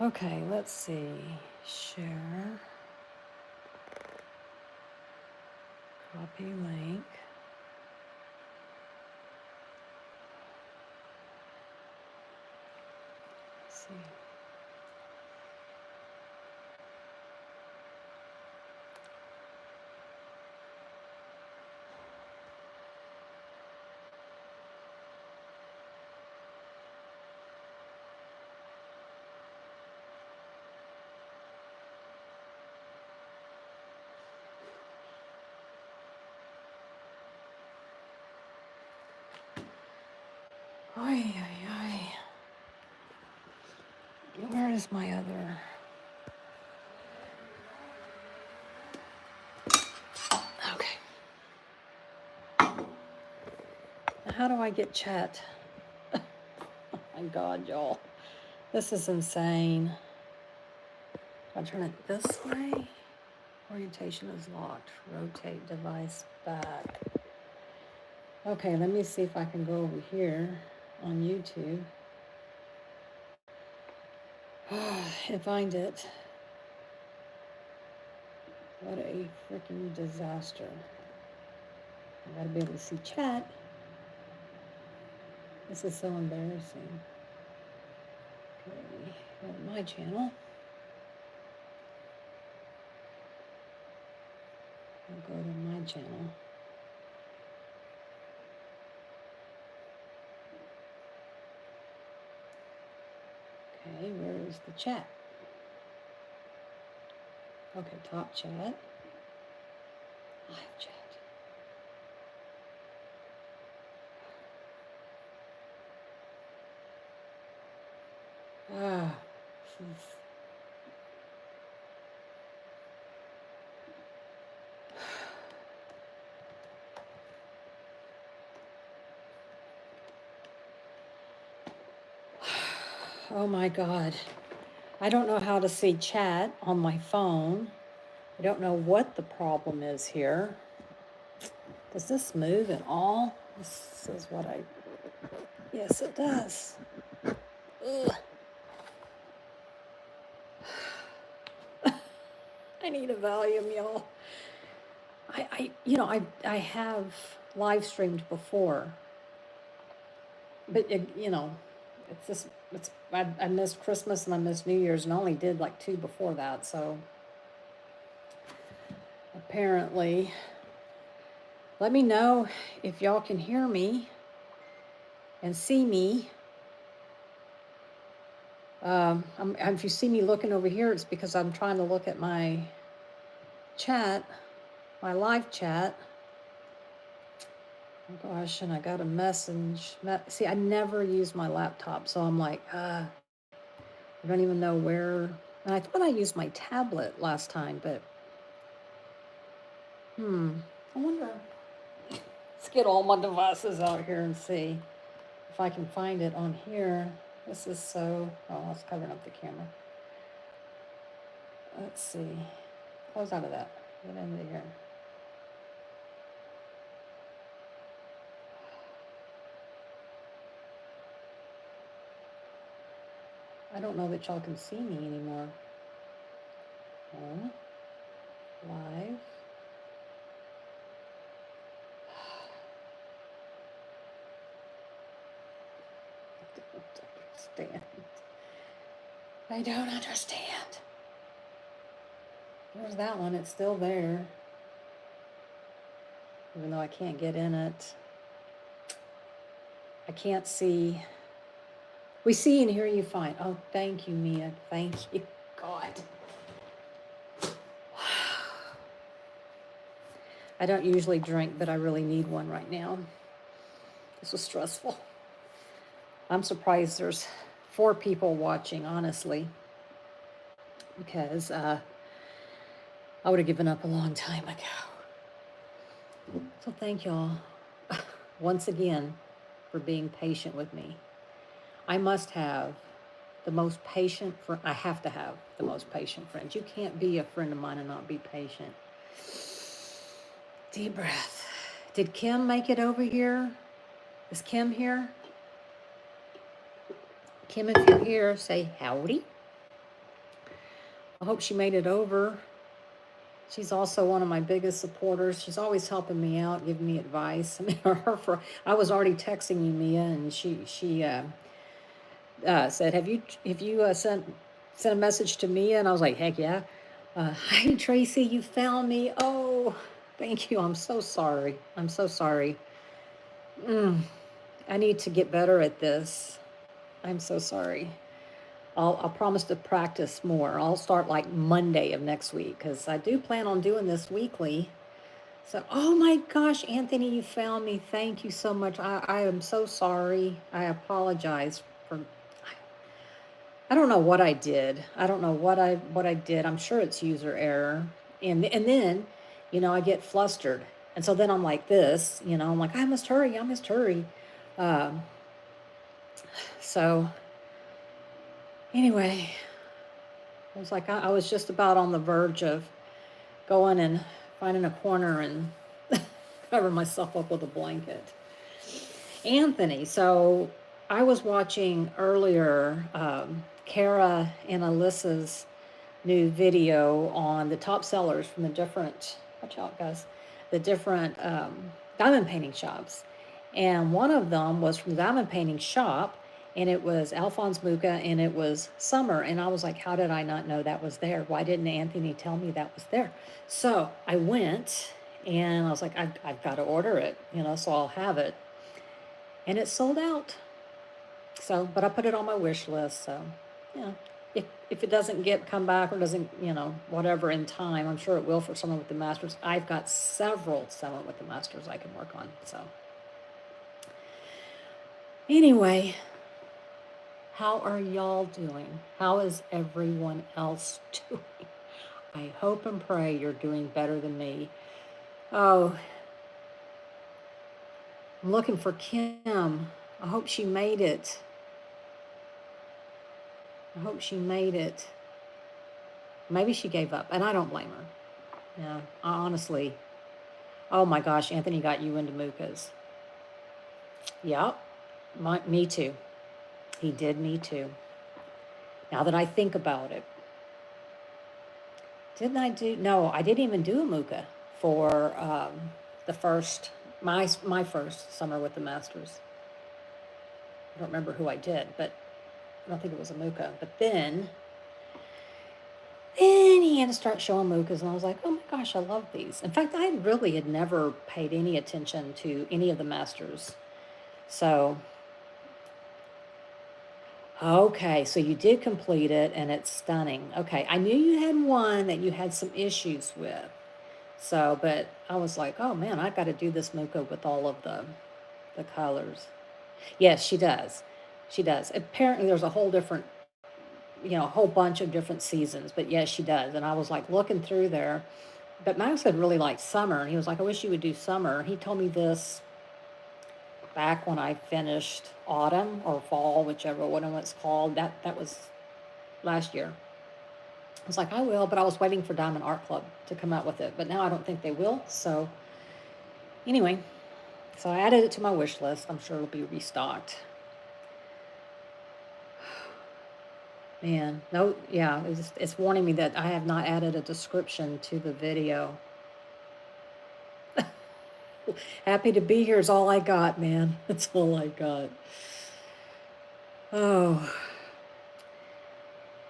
Okay, let's see. Share. Copy link. Let's see. Ay, ay, ay. Where is my other? Okay. Now how do I get chat? Oh my God, y'all. This is insane. I'll turn it this way. Orientation is locked. Rotate device back. Okay, let me see if I can go over here on YouTube and find it. What a freaking disaster. I gotta be able to see chat. This is so embarrassing. Okay, go to my channel. I'll go to my channel. Okay, where is the chat? Okay, top chat. Live chat. Ah, this is... Oh my God. I don't know how to see chat on my phone. I don't know what the problem is here. Does this move at all? This is what I... Yes, it does. Ugh. I need a volume, y'all. I have live streamed before, but it's just I missed Christmas and I missed New Year's and only did like 2 before that. So apparently, let me know if y'all can hear me and see me. If you see me looking over here, it's because I'm trying to look at my chat, my live chat. Oh gosh, and I got a message. See, I never use my laptop, so I'm like, I don't even know where. And I thought I used my tablet last time, but I wonder. Let's get all my devices out here and see if I can find it on here. This is so. Oh, it's covering up the camera. Let's see. Close out of that. Get into here. I don't know that y'all can see me anymore. Live. I don't understand. I don't understand. There's that one. It's still there. Even though I can't get in it. I can't see. We see and hear you fine. Oh, thank you, Mia. Thank you. God. I don't usually drink, but I really need one right now. This was stressful. I'm surprised there's 4 people watching, honestly, because I would have given up a long time ago. So thank y'all once again for being patient with me. I must have the most patient friend. I have to have the most patient friends. You can't be a friend of mine and not be patient. Deep breath. Did Kim make it over here? Is Kim here? Kim, if you're here, say howdy. I hope she made it over. She's also one of my biggest supporters. She's always helping me out, giving me advice. I mean, I was already texting you, Mia, and she said, have you sent a message to Mia?" And I was like, "Heck yeah." "Hi, Tracy, you found me." Oh, thank you. I'm so sorry. I'm so sorry. Mm, I need to get better at this. I'm so sorry. I'll promise to practice more. I'll start like Monday of next week because I do plan on doing this weekly. So, oh my gosh, Anthony, you found me. Thank you so much. I am so sorry. I apologize for. I don't know what I did. I don't know what I did. I'm sure it's user error. And then, I get flustered. And so then I'm like this, I'm like, I must hurry, I must hurry. Um, so anyway, I was like, I was just about on the verge of going and finding a corner and cover myself up with a blanket. Anthony, so I was watching earlier Kara and Alyssa's new video on the top sellers from the different, watch out guys, the different diamond painting shops. And one of them was from the diamond painting shop, and it was Alphonse Mucha, and it was summer. And I was like, how did I not know that was there? Why didn't Anthony tell me that was there? So I went and I was like, I've got to order it, so I'll have it. And it's sold out. So, but I put it on my wish list. So, yeah, if it doesn't come back or doesn't, whatever in time, I'm sure it will for someone with the masters. I've got several someone with the masters I can work on. So, anyway, how are y'all doing? How is everyone else doing? I hope and pray you're doing better than me. Oh, I'm looking for Kim. I hope she made it. I hope she made it. Maybe she gave up, and I don't blame her. Yeah, honestly. Oh my gosh, Anthony got you into Mukas. Yep, me too. He did me too. Now that I think about it, didn't I do? No, I didn't even do a Muka for the first my first summer with the Masters. I don't remember who I did, but I don't think it was a Muka. But then he had to start showing Mukas, and I was like, oh my gosh, I love these. In fact, I really had never paid any attention to any of the Masters. So, okay, so you did complete it, and it's stunning. Okay, I knew you had one that you had some issues with. So, but I was like, oh man, I've got to do this Muka with all of the colors. Yes, she does. She does. Apparently, there's a whole different, a whole bunch of different seasons, but yes, she does. And I was like looking through there. But Max had really liked summer. He was like, I wish you would do summer. He told me this back when I finished autumn or fall, whichever one it's called. That was last year. I was like, I will, but I was waiting for Diamond Art Club to come out with it. But now I don't think they will. So anyway, so I added it to my wish list. I'm sure it'll be restocked. Man, no, yeah, it's warning me that I have not added a description to the video. Happy to be here is all I got, man. That's all I got. Oh,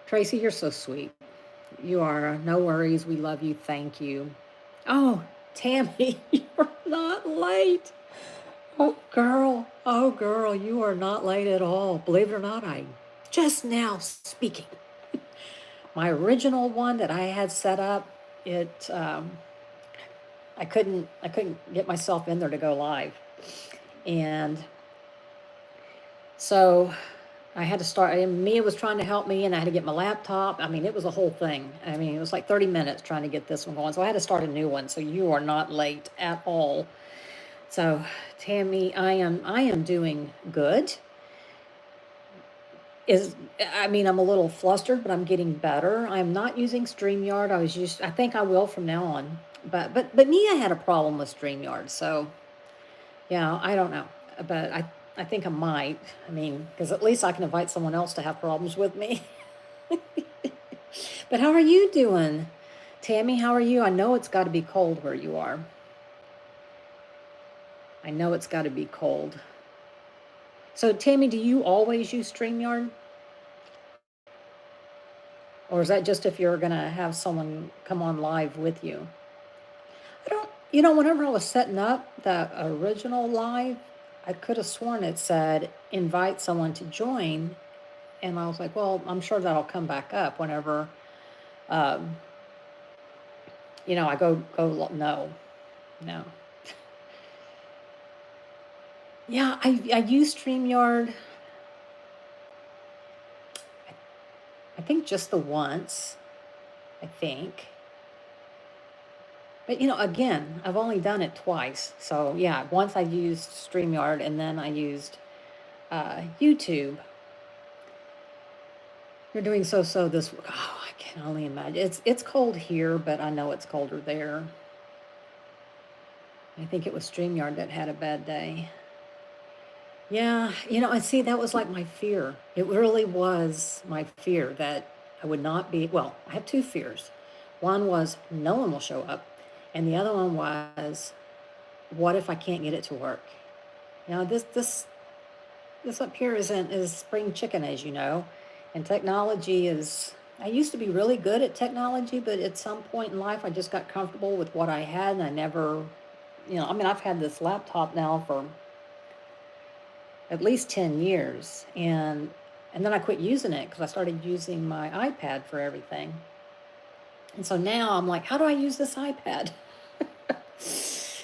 Tracy, you're so sweet. You are. No worries. We love you. Thank you. Oh, Tammy, you're not late. Oh, girl. Oh, girl, you are not late at all. Believe it or not, I just now speaking. My original one that I had set up, I couldn't get myself in there to go live. And so I had to start, and Mia was trying to help me, and I had to get my laptop. I mean, it was a whole thing. I mean, it was like 30 minutes trying to get this one going. So I had to start a new one. So you are not late at all. So Tammy, I am doing good. I'm a little flustered, but I'm getting better. I'm not using StreamYard. I think I will from now on. But Mia had a problem with StreamYard, so yeah, I don't know. But I think I might. I mean, because at least I can invite someone else to have problems with me. But how are you doing? Tammy, how are you? I know it's got to be cold where you are. I know it's got to be cold. So, Tammy, do you always use StreamYard? Or is that just if you're going to have someone come on live with you? I don't, whenever I was setting up the original live, I could have sworn it said invite someone to join. And I was like, well, I'm sure that'll come back up whenever, um, I no, no. Yeah, I use StreamYard, I think just the once, I think. But again, I've only done it twice. So yeah, once I used StreamYard and then I used YouTube. You're doing so this week. Oh, I can only imagine. It's cold here, but I know it's colder there. I think it was StreamYard that had a bad day. Yeah, I see that was like my fear. It really was my fear that I would not be, well, I have two fears. One was no one will show up, and the other one was what if I can't get it to work? This up here is spring chicken, as you know, and technology is. I used to be really good at technology, but at some point in life, I just got comfortable with what I had, and I never, I've had this laptop now for at least 10 years, and then I quit using it because I started using my iPad for everything. And so now I'm like, how do I use this iPad?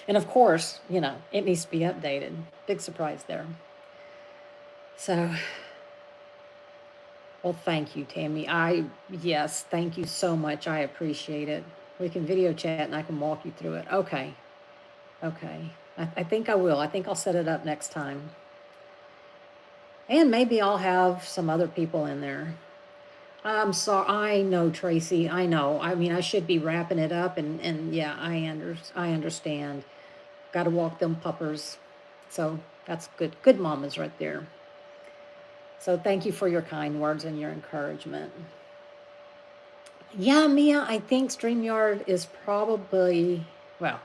And of course, it needs to be updated. Big surprise there. So, well, thank you, Tammy. Yes, thank you so much. I appreciate it. We can video chat and I can walk you through it. Okay. Okay. I think I will. I think I'll set it up next time. And maybe I'll have some other people in there. I'm sorry. I know, Tracy. I know. I mean, I should be wrapping it up, and yeah, I understand. Got to walk them puppers. So that's good. Good mamas right there. So thank you for your kind words and your encouragement. Yeah, Mia, I think StreamYard is probably, well,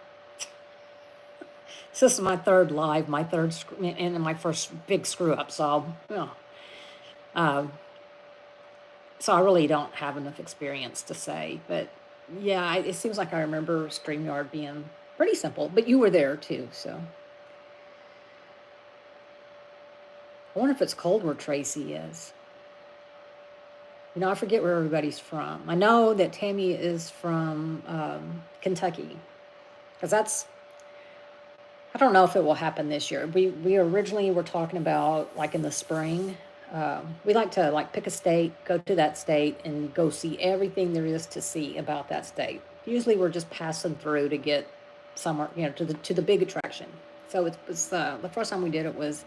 this is my third live, my third, and my first big screw up. So, uh, so I really don't have enough experience to say. But yeah, it seems like I remember StreamYard being pretty simple. But you were there too, so. I wonder if it's cold where Tracy is. I forget where everybody's from. I know that Tammy is from Kentucky, because I don't know if it will happen this year. We originally were talking about like in the spring. We like to like pick a state, go to that state, and go see everything there is to see about that state. Usually, we're just passing through to get somewhere, to the big attraction. So it was the first time we did it was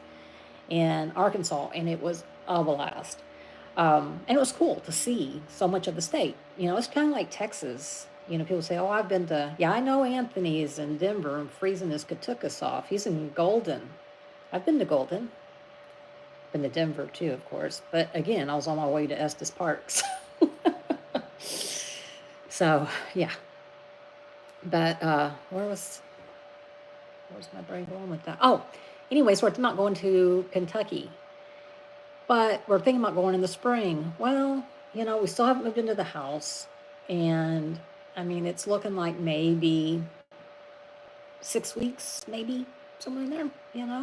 in Arkansas, and it was a blast. And it was cool to see so much of the state. It's kind of like Texas. People say, "Oh, I've been to." Yeah, I know Anthony's in Denver and freezing his us off. He's in Golden. I've been to Golden. Been to Denver too, of course. But again, I was on my way to Estes Parks. So yeah. But where's my brain going with that? Oh, anyway, so we're not going to Kentucky, but we're thinking about going in the spring. Well, we still haven't moved into the house, and I mean, it's looking like maybe 6 weeks, maybe somewhere in there.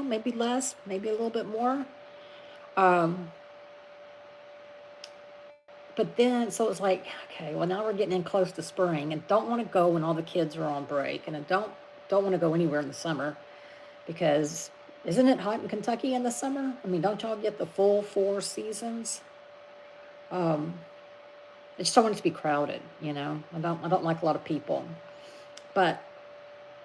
Maybe less, maybe a little bit more. But then, so it's like, okay, well, now we're getting in close to spring, and don't want to go when all the kids are on break, and I don't want to go anywhere in the summer, because isn't it hot in Kentucky in the summer? I mean, don't y'all get the full 4 seasons? I just don't want it to be crowded. I don't like a lot of people, but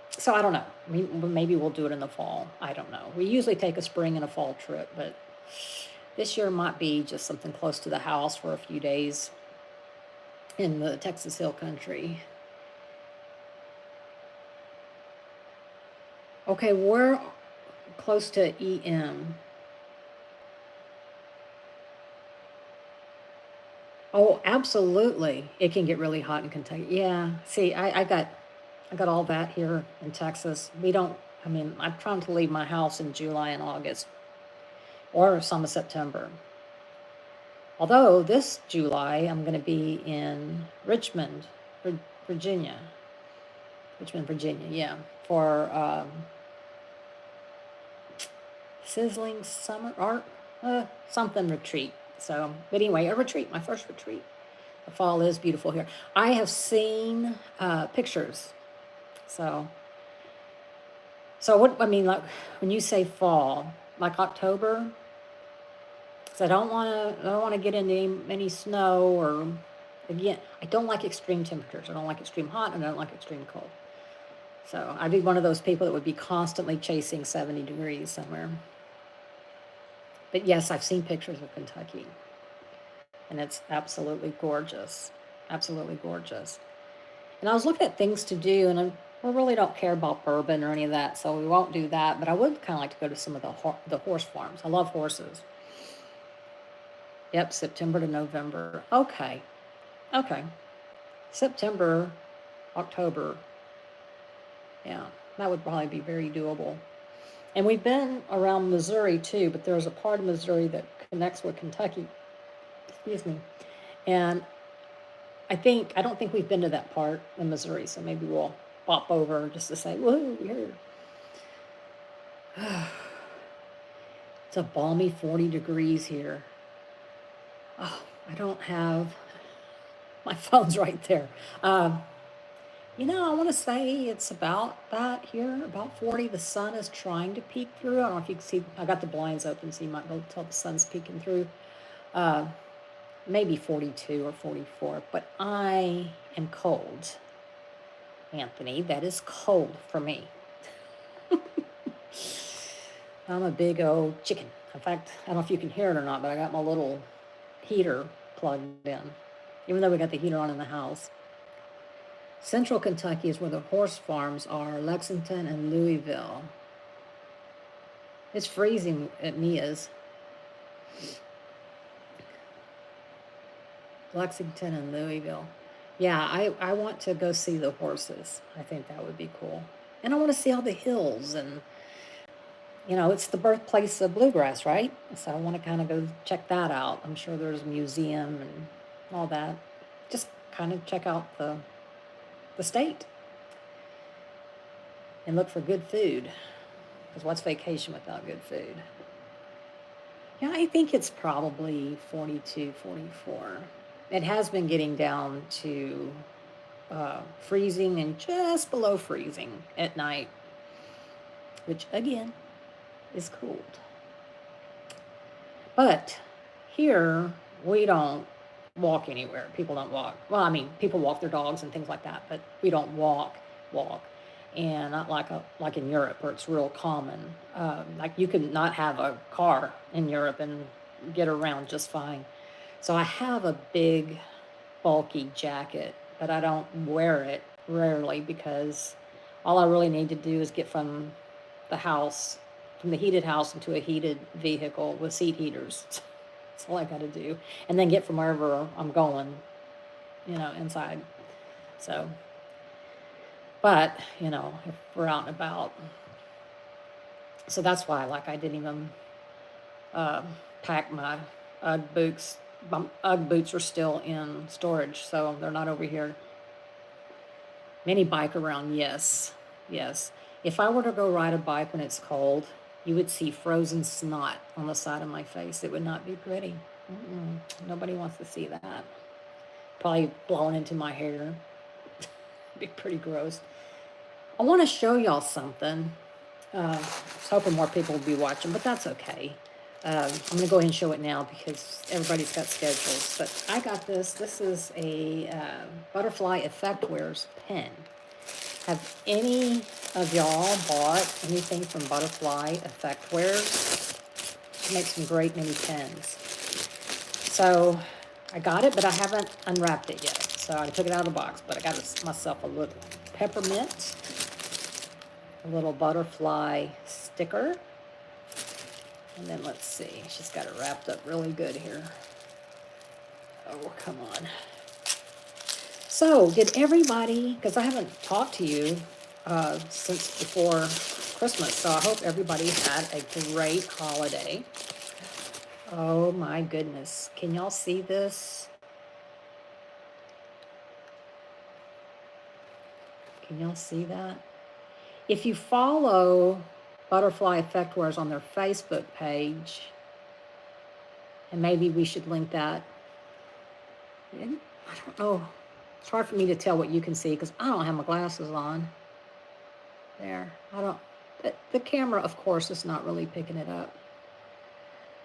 so I don't know. Maybe we'll do it in the fall. I don't know. We usually take a spring and a fall trip, but this year might be just something close to the house for a few days in the Texas Hill Country. Okay, we're close to EM. Oh, absolutely. It can get really hot in Kentucky. Yeah. See, I got all that here in Texas. We don't, I mean, I'm trying to leave my house in July and August or some of September. Although this July I'm going to be in Richmond, Virginia. Richmond, Virginia, yeah, for Sizzling Summer Art, something retreat. So, but anyway, a retreat, my first retreat. The fall is beautiful here. I have seen pictures. So, so what I mean, like when you say fall, like October, because I don't want to get into any snow or, again, I don't like extreme temperatures. I don't like extreme hot, and I don't like extreme cold. So I'd be one of those people that would be constantly chasing 70 degrees somewhere. But yes, I've seen pictures of Kentucky, and it's absolutely gorgeous. Absolutely gorgeous. And I was looking at things to do, and I really don't care about bourbon or any of that, so we won't do that. But I would kind of like to go to some of the horse farms. I love horses. Yep, September to November. Okay, okay. September, October. Yeah, that would probably be very doable. And we've been around Missouri too, but there's a part of Missouri that connects with Kentucky. Excuse me. And I don't think we've been to that part in Missouri, so maybe we'll pop over just to say, whoa, here. It's a balmy 40 degrees here. Oh, I don't have my phone's right there. I want to say it's about that here, about 40. The sun is trying to peek through. I don't know if you can see, I got the blinds open so you might be able to tell the sun's peeking through. Uh, Maybe 42 or 44, but I am cold, Anthony. That is cold for me. I'm a big old chicken. In fact, I don't know if you can hear it or not, but I got my little heater plugged in, even though we got the heater on in the house. Central Kentucky is where the horse farms are, Lexington and Louisville. It's freezing at Mia's. Lexington and Louisville. Yeah, I want to go see the horses. I think that would be cool. And I want to see all the hills, and it's the birthplace of bluegrass, right? So I want to kind of go check that out. I'm sure there's a museum and all that. Just kind of check out the state and look for good food. Because what's vacation without good food? Yeah, I think it's probably 42, 44. It has been getting down to freezing and just below freezing at night, which again is cold. But here we don't walk anywhere. People don't walk. Well, I mean, people walk their dogs and things like that, but we don't walk. And not like in Europe where it's real common. Like you can not have a car in Europe and get around just fine. So I have a big, bulky jacket, but I don't wear it rarely because all I really need to do is get from the heated house into a heated vehicle with seat heaters. That's all I got to do. And then get from wherever I'm going, inside. So, but, if we're out and about. So that's why, like, I didn't even pack my Ugg boots. My Ugg boots are still in storage, so they're not over here. Mini bike around, yes. Yes. If I were to go ride a bike when it's cold, you would see frozen snot on the side of my face. It would not be pretty. Nobody wants to see that. Probably blowing into my hair. It'd be pretty gross. I want to show y'all something. I was hoping more people would be watching, but that's okay. I'm going to go ahead and show it now because everybody's got schedules. But I got this. This is a Butterfly Effect Wears pen. Have any of y'all bought anything from Butterfly Effect Wears? She makes some great mini pens. So I got it, but I haven't unwrapped it yet. So I took it out of the box, but I got myself a little peppermint, a little butterfly sticker. And then let's see, she's got it wrapped up really good here. Oh, come on. So, did everybody, because I haven't talked to you since before Christmas, so I hope everybody had a great holiday. Oh my goodness. Can y'all see this? Can y'all see that? If you follow Butterfly Effect Wears on their Facebook page, and maybe we should link that. I don't know. It's hard for me to tell what you can see because I don't have my glasses on. There. I don't. The camera, of course, is not really picking it up.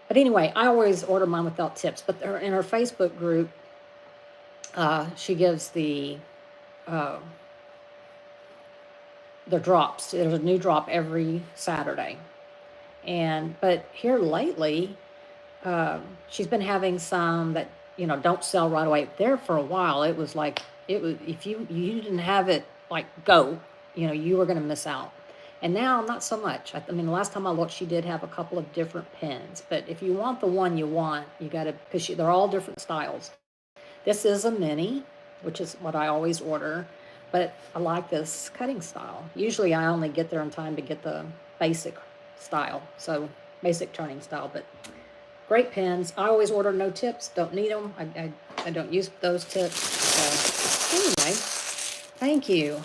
But anyway, I always order mine without tips. But in her Facebook group, she gives the drops. There's a new drop every Saturday. But here lately, she's been having some that don't sell right away. There for a while, it was like if you didn't have it like go, you were going to miss out. And now not so much. I mean, the last time I looked, she did have a couple of different pens. But if you want the one you want, you got to, because they're all different styles. This is a mini, which is what I always order. But I like this cutting style. Usually I only get there in time to get the basic style. So basic turning style. But great pens. I always order no tips. Don't need them. I don't use those tips. So anyway, thank you.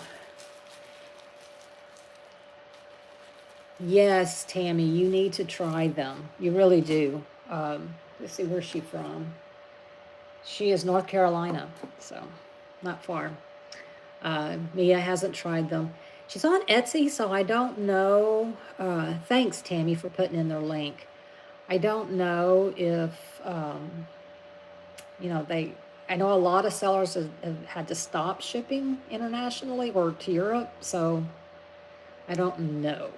Yes, Tammy, you need to try them. You really do. Let's see, where's she from? She is North Carolina, so not far. Mia hasn't tried them. She's on Etsy, so I don't know. Thanks, Tammy, for putting in their link. I don't know if, I know a lot of sellers have had to stop shipping internationally or to Europe, so I don't know.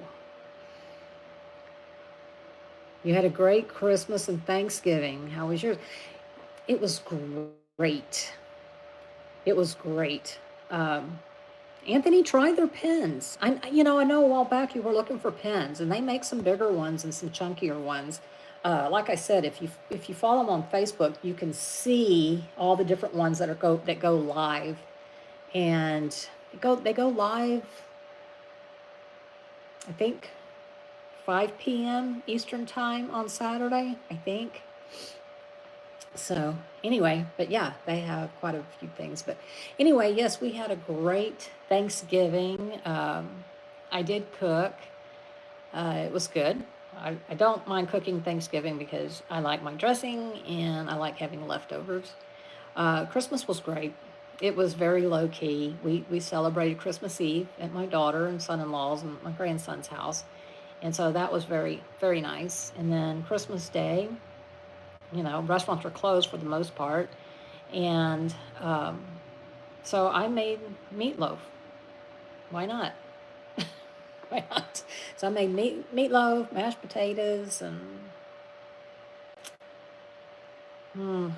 You had a great Christmas and Thanksgiving. How was yours? It was great. It was great. Anthony tried their pens. I know a while back you were looking for pens, and they make some bigger ones and some chunkier ones. Like I said, if you follow them on Facebook, you can see all the different ones that go live, and they go live. I think 5 p.m. Eastern time on Saturday, I think. So anyway, but yeah, they have quite a few things. But anyway, yes, we had a great Thanksgiving. I did cook. It was good. I don't mind cooking Thanksgiving because I like my dressing and I like having leftovers. Christmas was great. It was very low key. We celebrated Christmas Eve at my daughter and son-in-law's and my grandson's house. And so that was very, very nice. And then Christmas Day, restaurants were closed for the most part. And so I made meatloaf. Why not? Why not? So I made meatloaf, mashed potatoes, and the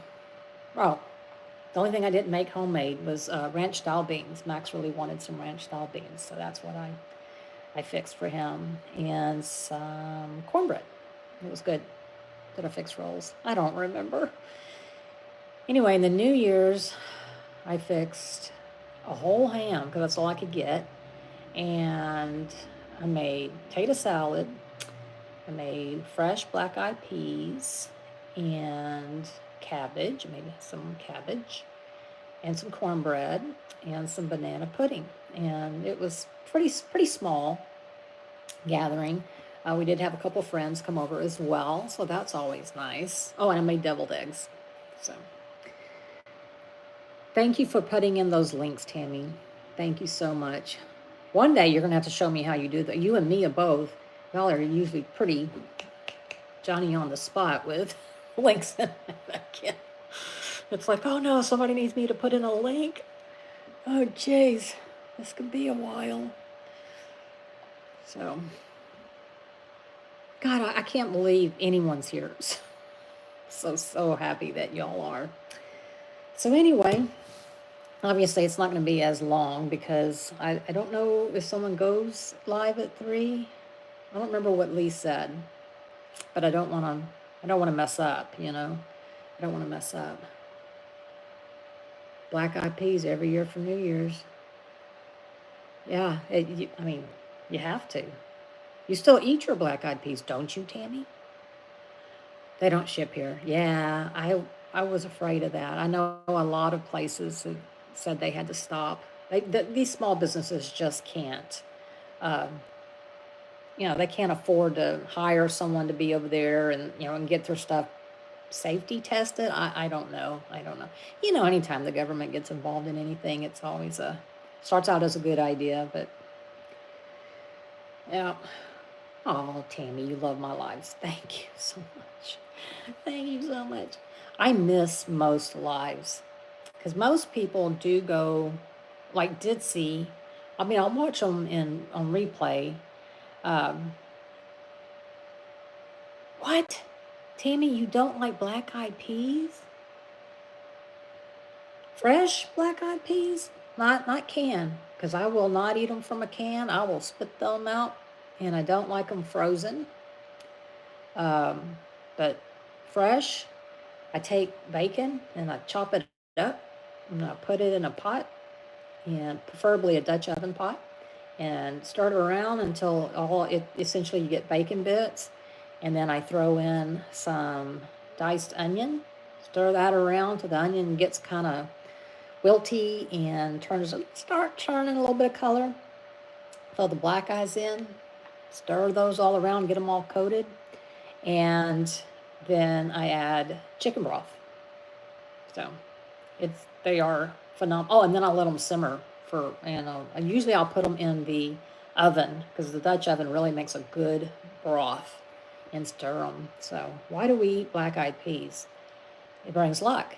only thing I didn't make homemade was ranch style beans. Max really wanted some ranch style beans, so that's what I fixed for him, and some cornbread. It was good. Did I fix rolls? I don't remember. Anyway, in the New Year's, I fixed a whole ham because that's all I could get, and I made potato salad. I made fresh black-eyed peas and cabbage. I made some cabbage and some cornbread and some banana pudding, and it was pretty small gathering. We did have a couple friends come over as well, so that's always nice. Oh, and I made deviled eggs. So thank you for putting in those links, Tammy. Thank you so much. One day you're going to have to show me how you do that. You and Mia both. Y'all are usually pretty Johnny on the spot with links in my back. It's like, oh no, somebody needs me to put in a link. Oh, jeez. This could be a while. So, God, I can't believe anyone's here. So happy that y'all are. So anyway, obviously it's not going to be as long because I don't know if someone goes live at 3. I don't remember what Lee said, but I don't want to mess up, I don't want to mess up. black eyed peas every year for New Year's. Yeah, I mean, you have to. You still eat your black eyed peas, don't you, Tammy? They don't ship here. Yeah, I was afraid of that. I know a lot of places that said they had to stop. These small businesses just can't. Um, they can't afford to hire someone to be over there and and get their stuff safety tested. I don't know. I don't know. Anytime the government gets involved in anything, it's always starts out as a good idea, but yeah. Oh, Tammy, you love my lives. Thank you so much. Thank you so much. I miss most lives because most people do go, like did see. I mean, I'll watch them on replay. Um, what, Tammy? You don't like black eyed peas? Fresh black eyed peas? Not can, because I will not eat them from a can. I will spit them out, and I don't like them frozen. Um, but fresh, I take bacon and I chop it up and I put it in a pot, and preferably a Dutch oven pot, and stir it around until all it essentially you get bacon bits, and then I throw in some diced onion, stir that around till the onion gets kind of wilty and start turning a little bit of color. Throw the black eyes in, stir those all around, get them all coated, and then I add chicken broth. So they are phenomenal. Oh, and then I'll let them simmer for usually I'll put them in the oven because the Dutch oven really makes a good broth, and stir them. So why do we eat black-eyed peas? It brings luck.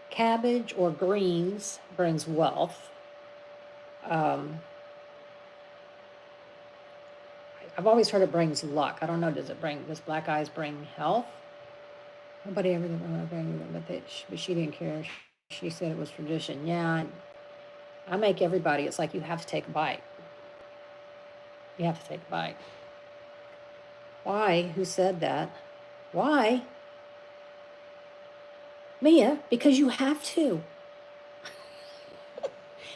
Cabbage or greens brings wealth. Um, I've always heard it brings luck. I don't know. Does black eyes bring health? Nobody ever bring them, but she didn't care. She said it was tradition. Yeah, I make everybody. It's like you have to take a bite. You have to take a bite. Why? Who said that? Why? Mia, because you have to.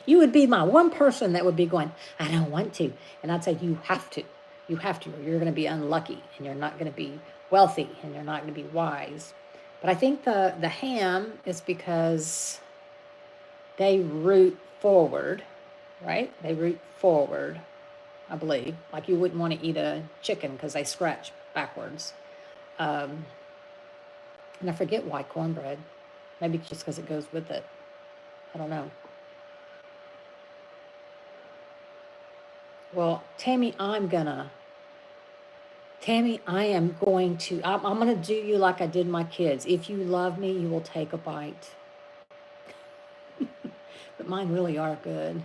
You would be my one person that would be going, I don't want to. And I'd say, you have to. You have to, or you're going to be unlucky, and you're not going to be wealthy, and you're not going to be wise. But I think the ham is because they root forward, right? They root forward, I believe. Like you wouldn't want to eat a chicken because they scratch backwards. And I forget why cornbread. Maybe just because it goes with it. I don't know. Well, Tammy, I am going to do you like I did my kids. If you love me, you will take a bite. But mine really are good.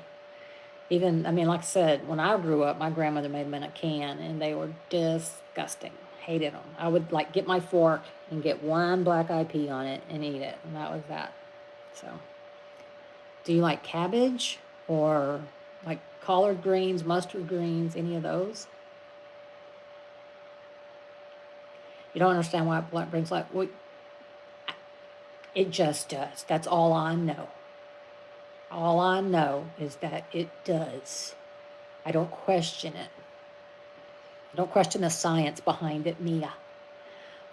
Even, I mean, like I said, when I grew up, my grandmother made them in a can, and they were disgusting. Hated them. I would like get my fork and get one black-eyed pea on it and eat it, and that was that. So, do you like cabbage or like collard greens, mustard greens, any of those? You don't understand why it brings life. Well, it just does. That's all I know. All I know is that it does. I don't question it. I don't question the science behind it, Mia.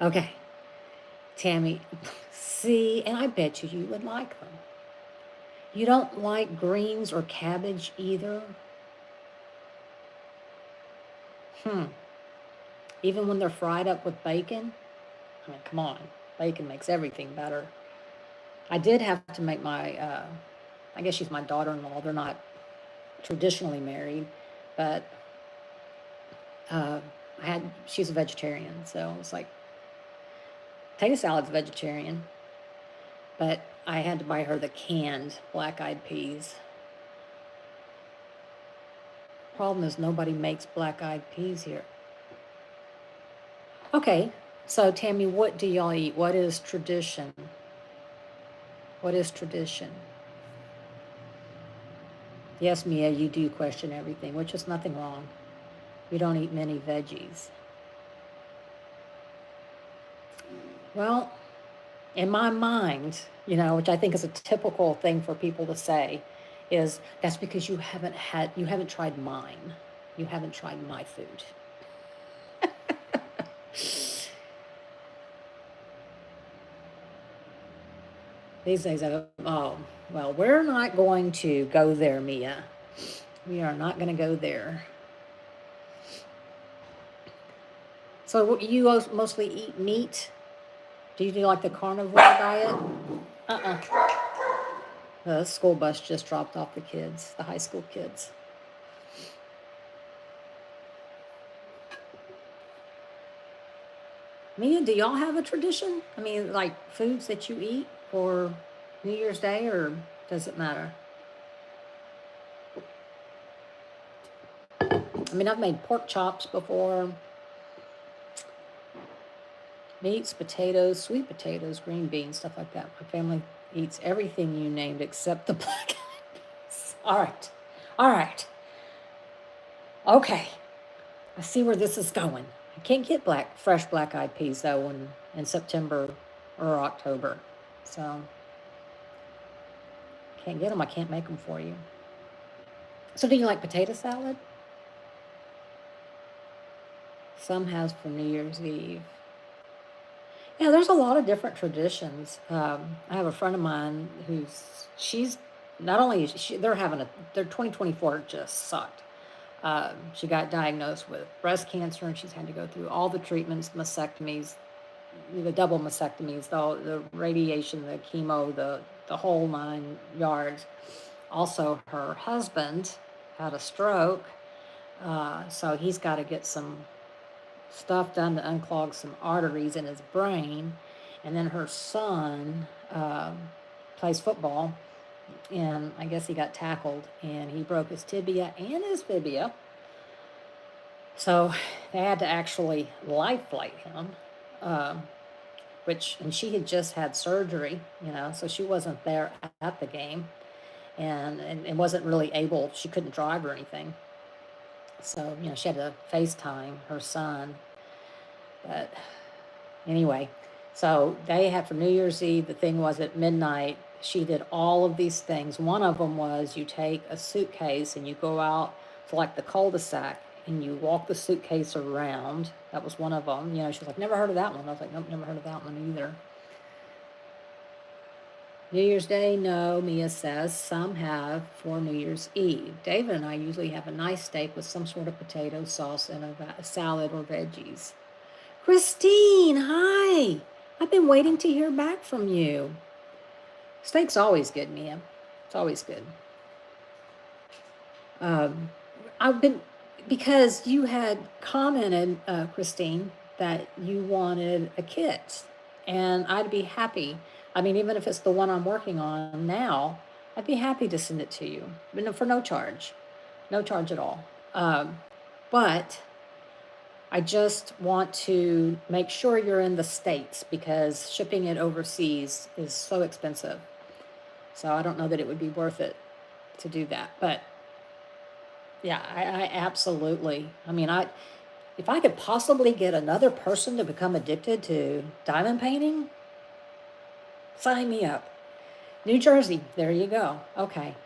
Okay, Tammy, see, and I bet you would like them. You don't like greens or cabbage either? Even when they're fried up with bacon? I mean, come on. Bacon makes everything better. I did have to make I guess she's my daughter-in-law. They're not traditionally married, but she's a vegetarian, so it's like, potato salad's vegetarian, but I had to buy her the canned black-eyed peas. Problem is nobody makes black-eyed peas here. Okay, so Tammy, what do y'all eat? What is tradition? What is tradition? Yes, Mia, you do question everything, which is nothing wrong. We don't eat many veggies. Well, In my mind, which I think is a typical thing for people to say, is that's because you haven't tried mine. You haven't tried my food. These days I go, oh, well, we're not going to go there, Mia. We are not going to go there. So you mostly eat meat? Do you do like the carnivore diet? Uh-uh. The school bus just dropped off the kids, the high school kids. Mia, do y'all have a tradition? I mean, like foods that you eat for New Year's Day, or does it matter? I mean, I've made pork chops before, meats, potatoes, sweet potatoes, green beans, stuff like that. My family eats everything you named except the black eyed peas. All right. All right. Okay. I see where this is going. I can't get fresh black eyed peas though in September or October. So can't get them. I can't make them for you. So do you like potato salad? Some has for New Year's Eve. Yeah, there's a lot of different traditions. I have a friend of mine she's not only their 2024 just sucked. She got diagnosed with breast cancer and she's had to go through all the treatments, mastectomies, the double mastectomies, the radiation, the chemo, the whole 9 yards. Also, her husband had a stroke, so he's got to get some stuff done to unclog some arteries in his brain. And then her son plays football, and I guess he got tackled, and he broke his tibia and his fibia. So they had to actually life flight him, and she had just had surgery, so she wasn't there at the game, and wasn't really able, she couldn't drive or anything. So, she had to FaceTime her son. But anyway, so they had for New Year's Eve, the thing was at midnight, she did all of these things. One of them was you take a suitcase and you go out to like the cul-de-sac and you walk the suitcase around. That was one of them. She's like, never heard of that one. I was like, nope, never heard of that one either. New Year's Day, no, Mia says. Some have for New Year's Eve. David and I usually have a nice steak with some sort of potato sauce and a salad or veggies. Christine, hi. I've been waiting to hear back from you. Steak's always good, Mia. It's always good. I've been, because you had commented, Christine, that you wanted a kit, and I'd be happy. I mean, even if it's the one I'm working on now, I'd be happy to send it to you, but for no charge at all. But I just want to make sure you're in the States because shipping it overseas is so expensive. So I don't know that it would be worth it to do that. But yeah, I absolutely. I mean, if I could possibly get another person to become addicted to diamond painting, sign me up. New Jersey, there you go. Okay.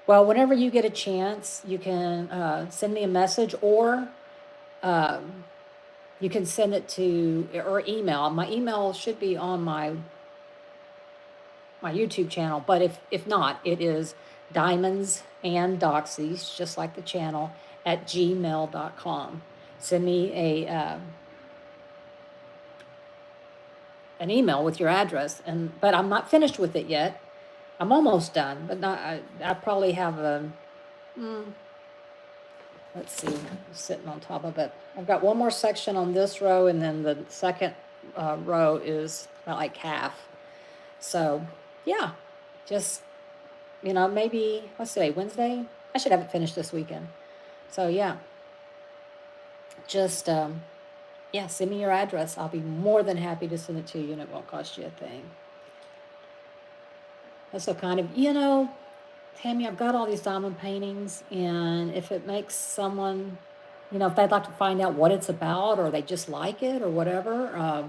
Well, whenever you get a chance, you can send me a message, or you can send it to, or email. My email should be on my YouTube channel, but if not, it is Diamonds and Doxies, just like the channel, at gmail.com. Send me an email with your address, but I'm not finished with it yet. I'm almost done, but not. I probably have let's see, I'm sitting on top of it. I've got one more section on this row, and then the second row is about like half. So, yeah, just, maybe, what's today, Wednesday? I should have it finished this weekend. So, yeah, just, yeah, send me your address. I'll be more than happy to send it to you, and it won't cost you a thing. That's so kind of, Tammy, I've got all these diamond paintings, and if it makes someone, if they'd like to find out what it's about, or they just like it, or whatever, I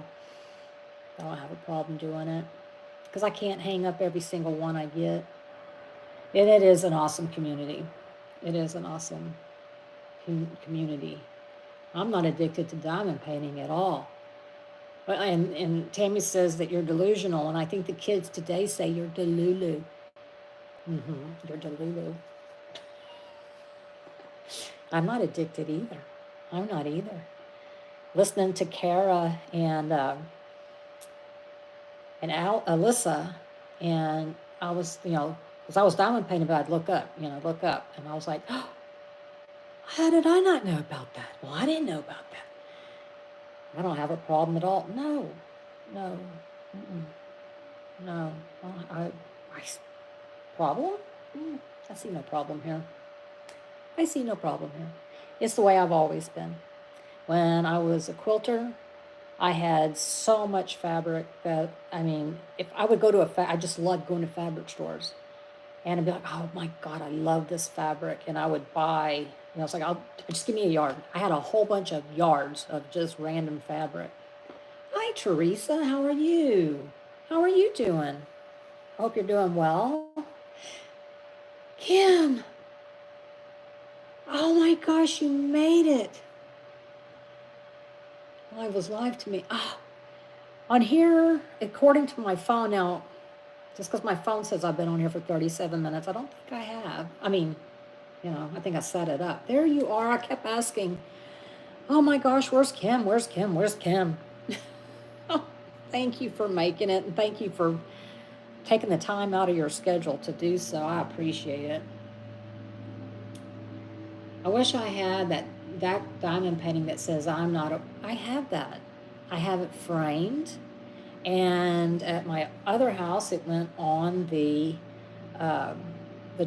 don't have a problem doing it. because I can't hang up every single one I get. And it is an awesome community. It is an awesome community. I'm not addicted to diamond painting at all. And Tammy says that you're delusional, and I think the kids today say you're delulu. You're delulu. I'm not addicted either. I'm not either. Listening to Kara and Alyssa, and I was, because I was diamond painting, but I'd look up, and I was like, oh, how did I not know about that? Well, I didn't know about that. I don't have a problem at all. No, no, no. Well, problem? I see no problem here. I see no problem here. It's the way I've always been. When I was a quilter, I had so much fabric that, if I would go to I just loved going to fabric stores. And I'd be like, oh my God, I love this fabric. And I would buy, it's like, just give me a yard. I had a whole bunch of yards of just random fabric. Hi, Teresa. How are you? How are you doing? I hope you're doing well. Kim. Oh my gosh, you made it. Live was live to me. On here, according to my phone now, just because my phone says I've been on here for 37 minutes, I don't think I have. I think I set it up. There you are. I kept asking, oh my gosh, where's Kim? Where's Kim? Where's Kim? Oh, thank you for making it, and thank you for taking the time out of your schedule to do so. I appreciate it. I wish I had that diamond painting that says I have that. I have it framed, and at my other house it went on the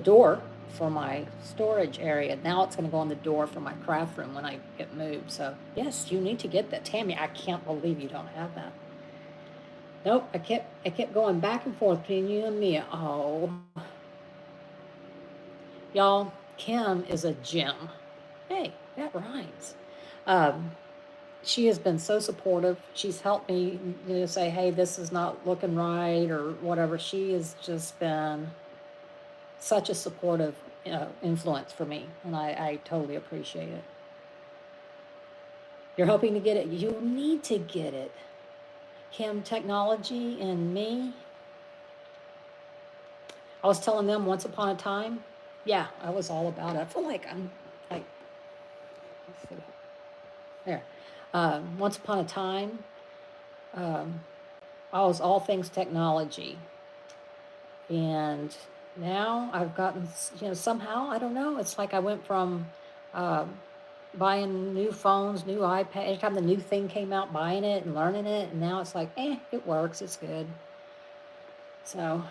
door for my storage area. Now it's going to go on the door for my craft room when I get moved. So yes, you need to get that. Tammy, I can't believe you don't have that. Nope, I kept going back and forth between you and Mia. Oh, y'all, Kim is a gem. Hey, that rhymes. She has been so supportive. She's helped me, say, hey, this is not looking right or whatever. She has just been such a supportive influence for me, and I totally appreciate it. You're hoping to get it. You need to get it. Kim, technology and me. I was telling them once upon a time. Yeah, I was all about it. I feel like I'm like, let's see. There. Once upon a time, I was all things technology. And now I've gotten, somehow, I don't know, it's like I went from buying new phones, new iPad, every time the new thing came out, buying it and learning it, and now it's like, it works, it's good. So,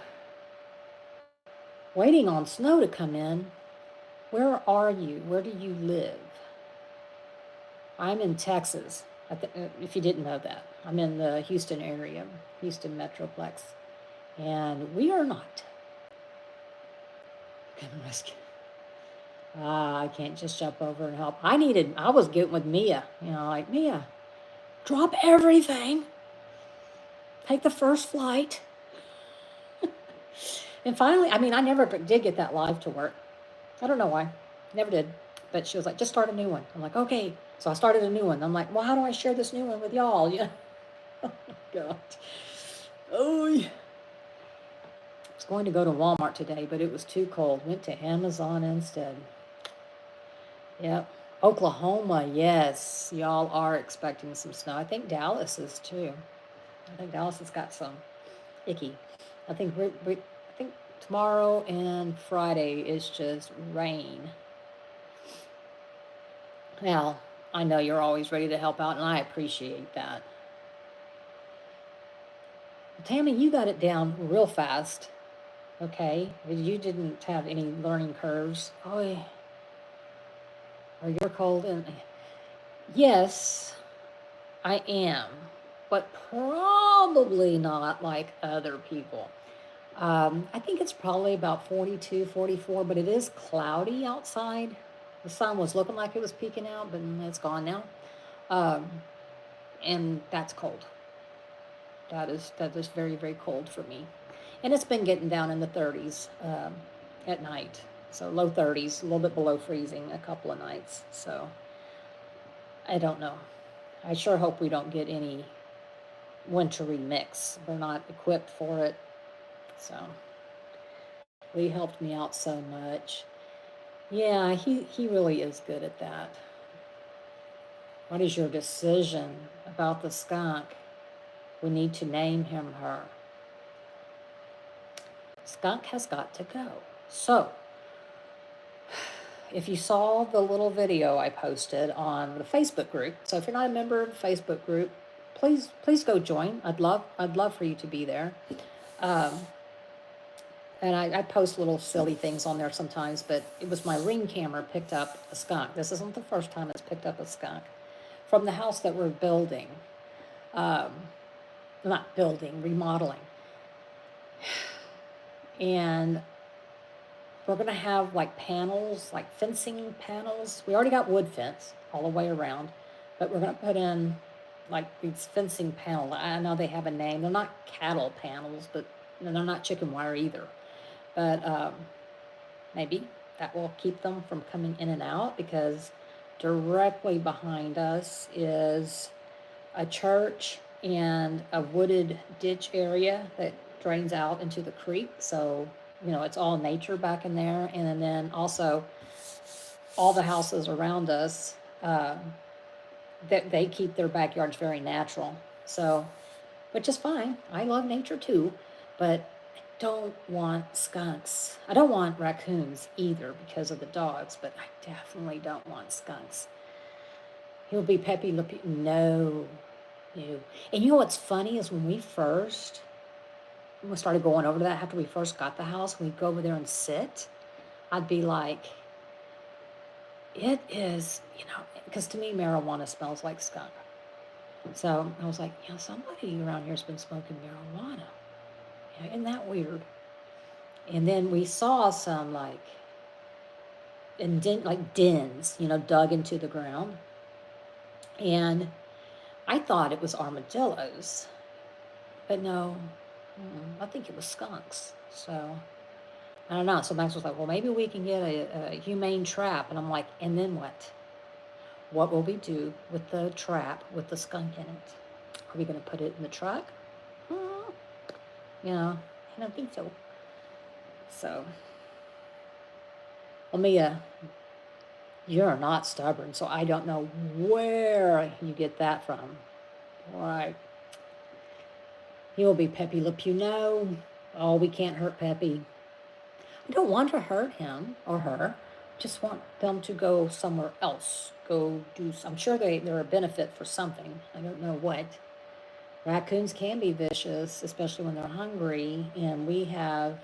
waiting on snow to come in. Where are you? Where do you live? I'm in Texas, if you didn't know that. I'm in the Houston area, Houston Metroplex. And we are not going to rescue. I can't just jump over and help. I was getting with Mia, like, Mia, drop everything. Take the first flight. And finally, I never did get that live to work. I don't know why. Never did. But she was like, just start a new one. I'm like, okay. So I started a new one. I'm like, well, how do I share this new one with y'all? Yeah. Oh, my God. Oh, yeah. I was going to go to Walmart today, but it was too cold. Went to Amazon instead. Yep. Oklahoma, yes. Y'all are expecting some snow. I think Dallas is too. I think Dallas has got some icky. I think tomorrow and Friday is just rain. Now, I know you're always ready to help out, and I appreciate that. Tammy, you got it down real fast. Okay? You didn't have any learning curves. Oh, you're cold. And yes, I am. But probably not like other people. I think it's probably about 42, 44, but it is cloudy outside. The sun was looking like it was peeking out, but it's gone now. And that's cold. That is very, very cold for me. And it's been getting down in the 30s at night. So low 30s, a little bit below freezing a couple of nights. So I don't know. I sure hope we don't get any wintry mix. We're not equipped for it. So Lee helped me out so much. Yeah, he really is good at that. What is your decision about the skunk? We need to name him her. Skunk has got to go. So, if you saw the little video I posted on the Facebook group, so if you're not a member of the Facebook group, please go join. I'd love for you to be there. And I post little silly things on there sometimes, but it was my Ring camera picked up a skunk. This isn't the first time it's picked up a skunk from the house that we're building. Not building, remodeling. And we're going to have like panels, like fencing panels. We already got wood fence all the way around, but we're going to put in like these fencing panels. I know they have a name. They're not cattle panels, but they're not chicken wire either. But maybe that will keep them from coming in and out, because directly behind us is a church and a wooded ditch area that drains out into the creek. So, it's all nature back in there. And then also all the houses around us, that they keep their backyards very natural. So, which is fine. I love nature too, but I don't want skunks. I don't want raccoons either because of the dogs, but I definitely don't want skunks. He'll be Peppy Le Pew. No. And you know what's funny is when we started going over to that after we first got the house, we'd go over there and sit, I'd be like, it is, because to me, marijuana smells like skunk. So I was like, somebody around here has been smoking marijuana. Isn't that weird? And then we saw some like dens, dug into the ground. And I thought it was armadillos, but no, I think it was skunks. So I don't know. So Max was like, well, maybe we can get a humane trap. And I'm like, and then what? What will we do with the trap with the skunk in it? Are we going to put it in the truck? I don't think so. So, well, Mia, you're not stubborn, so I don't know where you get that from. Right. He will be Peppy Le Pew. No. Oh, we can't hurt Peppy. I don't want to hurt him or her. Just want them to go somewhere else. I'm sure they're a benefit for something. I don't know what. Raccoons can be vicious, especially when they're hungry, and we have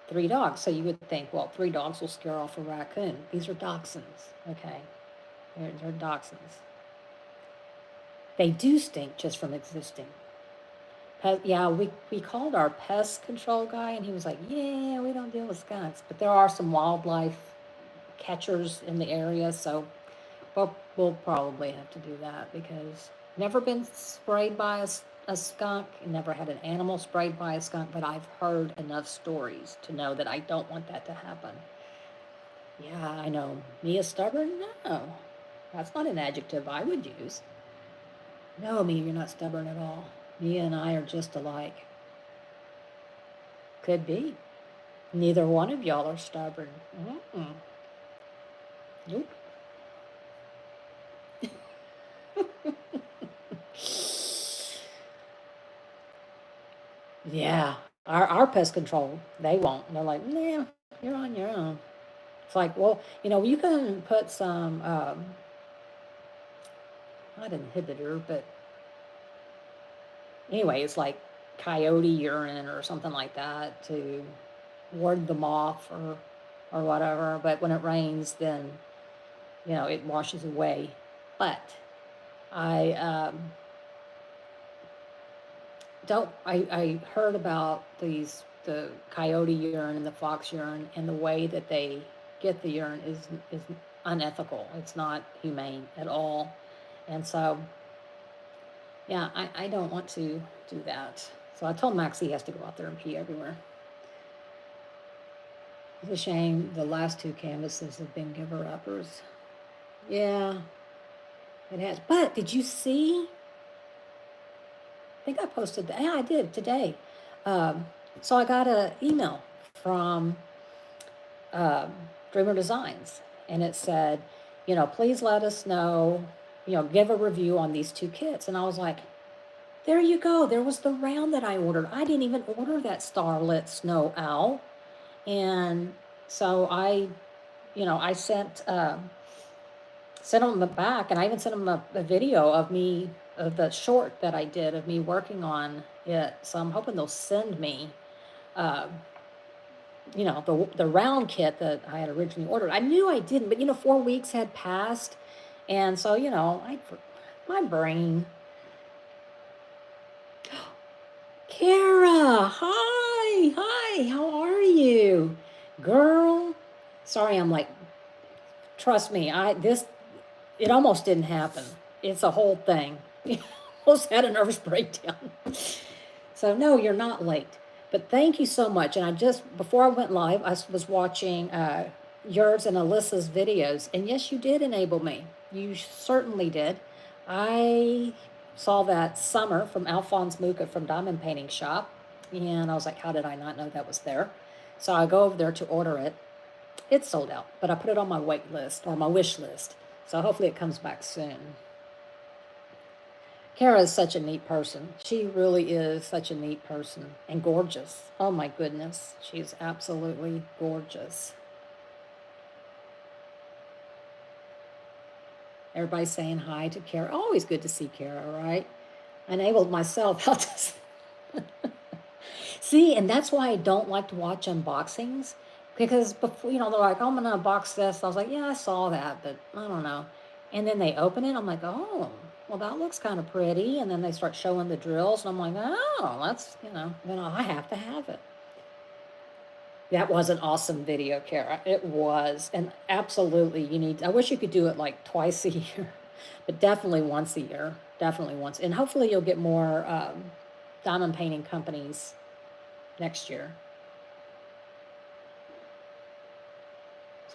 3 dogs. So you would think, well, 3 dogs will scare off a raccoon. These are dachshunds, okay? They're dachshunds. They do stink just from existing. Yeah, we called our pest control guy, and he was like, yeah, we don't deal with skunks. But there are some wildlife catchers in the area, so we'll probably have to do that, because never been sprayed by a skunk, never had an animal sprayed by a skunk, but I've heard enough stories to know that I don't want that to happen. Yeah, I know. Mia stubborn? No. That's not an adjective I would use. No, Mia, you're not stubborn at all. Mia and I are just alike. Could be. Neither one of y'all are stubborn. Nope. Yeah. Our pest control, they won't. They're like, nah, you're on your own. It's like, well, you can put some, not inhibitor, but anyway, it's like coyote urine or something like that to ward them off or whatever. But when it rains, then, it washes away. But I I heard about the coyote urine and the fox urine, and the way that they get the urine is unethical. It's not humane at all. And so, yeah, I don't want to do that. So I told Max he has to go out there and pee everywhere. It's a shame the last two canvases have been giver-uppers. Yeah, it has. But did you see? I think I posted that. Yeah, I did today. Um, so I got an email from um, Dreamer Designs, and it said, please let us know, give a review on these two kits. And I was like, there you go. There was the round that I ordered. I didn't even order that Starlit Snow Owl. And so I sent them the back, and I even sent them a video of me, of the short that I did of me working on it. So I'm hoping they'll send me, uh, the round kit that I had originally ordered. I knew I didn't, but 4 weeks had passed, and so my brain. Kara, hi, how are you, girl? Sorry, I'm like, trust me, it almost didn't happen. It's a whole thing. Almost had a nervous breakdown. So no, you're not late. But thank you so much. And before I went live, I was watching yours and Alyssa's videos. And yes, you did enable me. You certainly did. I saw that Summer from Alphonse Muka from Diamond Painting Shop. And I was like, how did I not know that was there? So I go over there to order it. It's sold out, but I put it on my wait list or my wish list. So hopefully it comes back soon. Kara is such a neat person. She really is such a neat person and gorgeous. Oh my goodness. She's absolutely gorgeous. Everybody's saying hi to Kara. Always good to see Kara, right? I enabled myself how to see, and that's why I don't like to watch unboxings. Because before, they're like, oh, I'm gonna unbox this. I was like, yeah, I saw that, but I don't know. And then they open it. I'm like, oh, well, that looks kind of pretty. And then they start showing the drills, and I'm like, oh, that's, then I have to have it. That was an awesome video, Kara. It was. And absolutely, I wish you could do it like twice a year, but definitely once a year. Definitely once. And hopefully you'll get more diamond painting companies next year.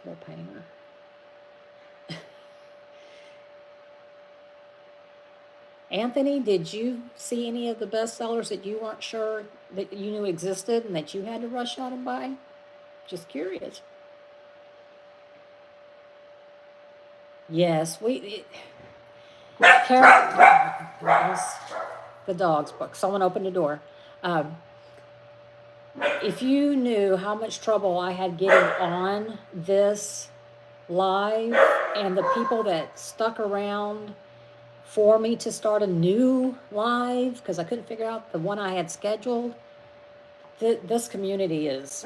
Small painter. Anthony, did you see any of the bestsellers that you weren't sure that you knew existed and that you had to rush out and buy? Just curious. Yes, Carol, the dog's book. Someone opened the door. If you knew how much trouble I had getting on this live and the people that stuck around for me to start a new live because I couldn't figure out the one I had scheduled. This community is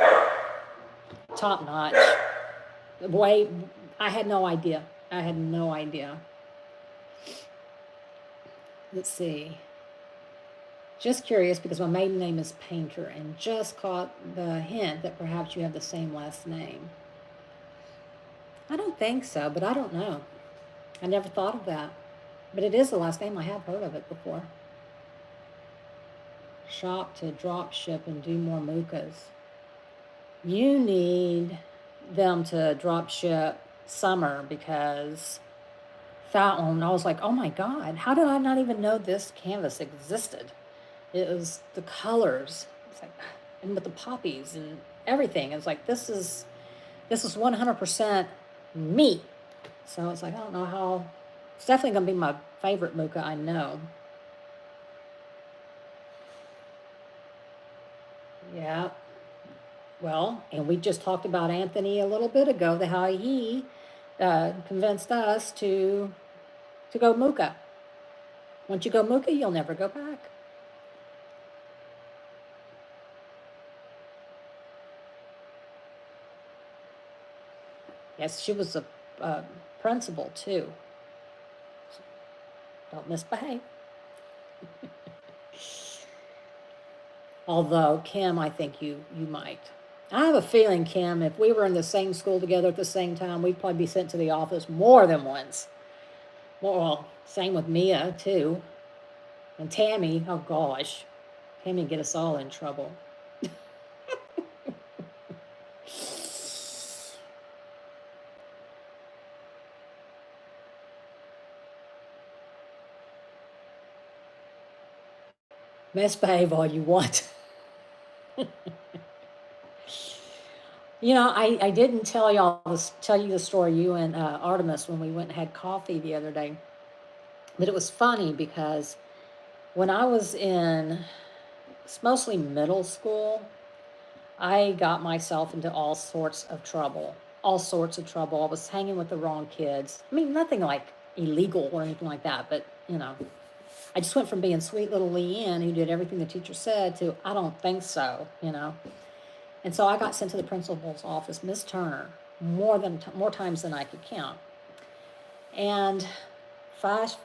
top notch. I had no idea. Let's see. Just curious because my maiden name is Painter and just caught the hint that perhaps you have the same last name. I don't think so, but I don't know. I never thought of that. But it is the last name. I have heard of it before. Shop to drop ship and do more mukas. You need them to drop ship Summer because that one, I was like, oh my God, how did I not even know this canvas existed? It was the colors. It's like, and with the poppies and everything. It's like, this is 100% me. So it's like, I don't know how. It's definitely going to be my favorite muka, I know. Yeah. Well, and we just talked about Anthony a little bit ago, how he convinced us to go muka. Once you go muka, you'll never go back. Yes, she was a principal too. Don't misbehave. Although, Kim, I think you might. I have a feeling, Kim, if we were in the same school together at the same time, we'd probably be sent to the office more than once. Well, same with Mia, too. And Tammy, oh gosh. Tammy get us all in trouble. Misbehave all you want. You know, I didn't tell you the story, you and Artemis, when we went and had coffee the other day. But it was funny because when I was in, it's mostly middle school, I got myself into all sorts of trouble. All sorts of trouble. I was hanging with the wrong kids. I mean, nothing like illegal or anything like that, but you know, I just went from being sweet little Leanne who did everything the teacher said to I don't think so, you know. And so I got sent to the principal's office, Miss Turner, more times than I could count. And flash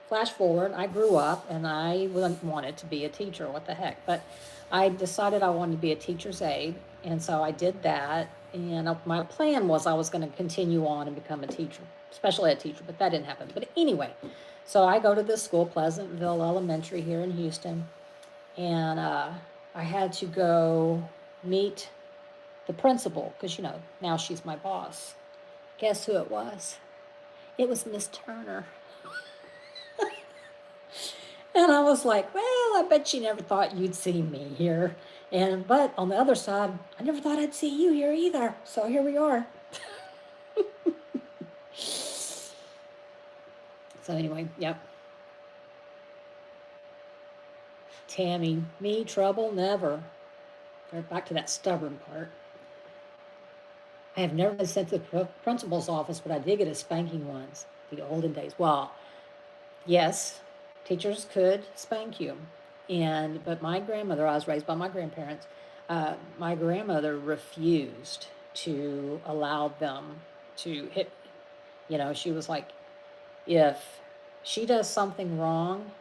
flash forward, I grew up and I wanted to be a teacher. What the heck? But I decided I wanted to be a teacher's aide, and so I did that. And my plan was I was going to continue on and become a teacher, special ed teacher, but that didn't happen. But anyway, so I go to this school, Pleasantville Elementary here in Houston, and I had to go meet the principal because, you know, now she's my boss. Guess who it was? It was Miss Turner. And I was like, well, I bet you never thought you'd see me here. But on the other side, I never thought I'd see you here either. So here we are. So anyway, yep. Tammy, me, trouble, never. Right back to that stubborn part. I have never been sent to the principal's office, but I did get a spanking once, the olden days. Well, yes, teachers could spank you. But my grandmother, I was raised by my grandparents, my grandmother refused to allow them to hit. You know, she was like, if she does something wrong,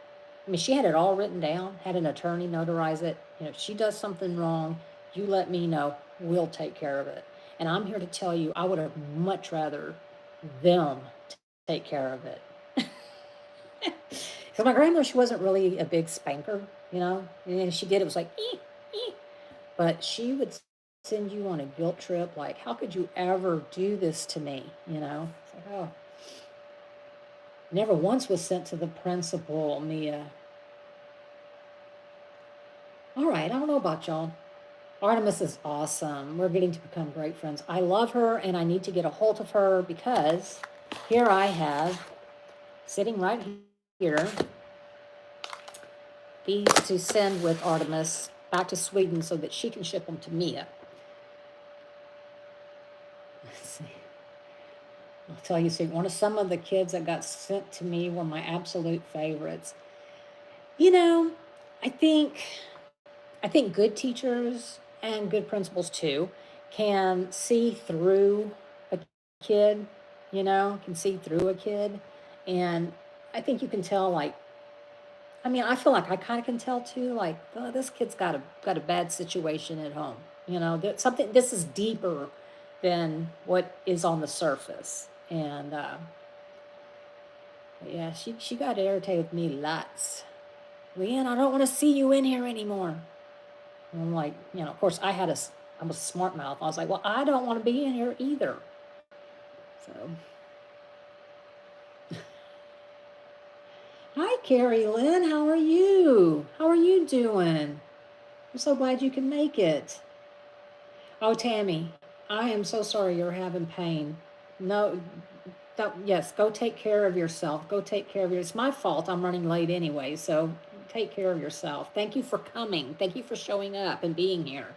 I mean, she had it all written down, had an attorney notarize it. You know, if she does something wrong, you let me know, we'll take care of it. And I'm here to tell you, I would have much rather them take care of it. Because my grandmother, she wasn't really a big spanker, you know. And she did, it was like, but she would send you on a guilt trip, like, how could you ever do this to me, you know? It's like, oh. Never once was sent to the principal, Mia. All right, I don't know about y'all. Artemis is awesome. We're getting to become great friends. I love her, and I need to get a hold of her because here I have, sitting right here, these to send with Artemis back to Sweden so that she can ship them to Mia. Let's see. I'll tell you soon. Some of the kids that got sent to me were my absolute favorites. You know, I think good teachers and good principals too can see through a kid, you know, can see through a kid. And I think you can tell, like, I mean, I feel like I kind of can tell too, like, oh, this kid's got a bad situation at home. You know, that something, this is deeper than what is on the surface. And yeah, she got irritated with me lots. Leanne, I don't want to see you in here anymore. And I'm like, you know, of course I was a smart mouth. I was like, well, I don't want to be in here either. So, hi, Carrie Lynn. How are you? How are you doing? I'm so glad you can make it. Oh, Tammy, I am so sorry you're having pain. No, yes, go take care of yourself. Go take care of yourself. It's my fault. I'm running late anyway, so take care of yourself. Thank you for coming. Thank you for showing up and being here.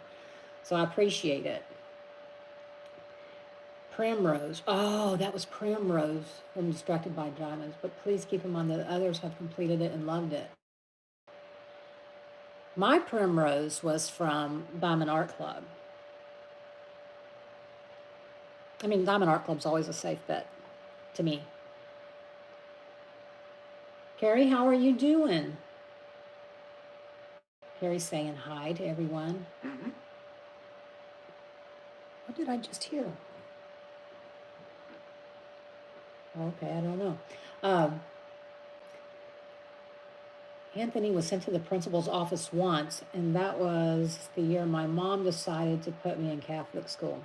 So I appreciate it. Primrose. Oh, that was Primrose from Distracted by Diamonds. But please keep in mind that others have completed it and loved it. My Primrose was from Diamond Art Club. I mean, Diamond Art Club's always a safe bet to me. Carrie, how are you doing? Carrie's saying hi to everyone. What did I just hear? Okay, I don't know. Anthony was sent to the principal's office once, and that was the year my mom decided to put me in Catholic school.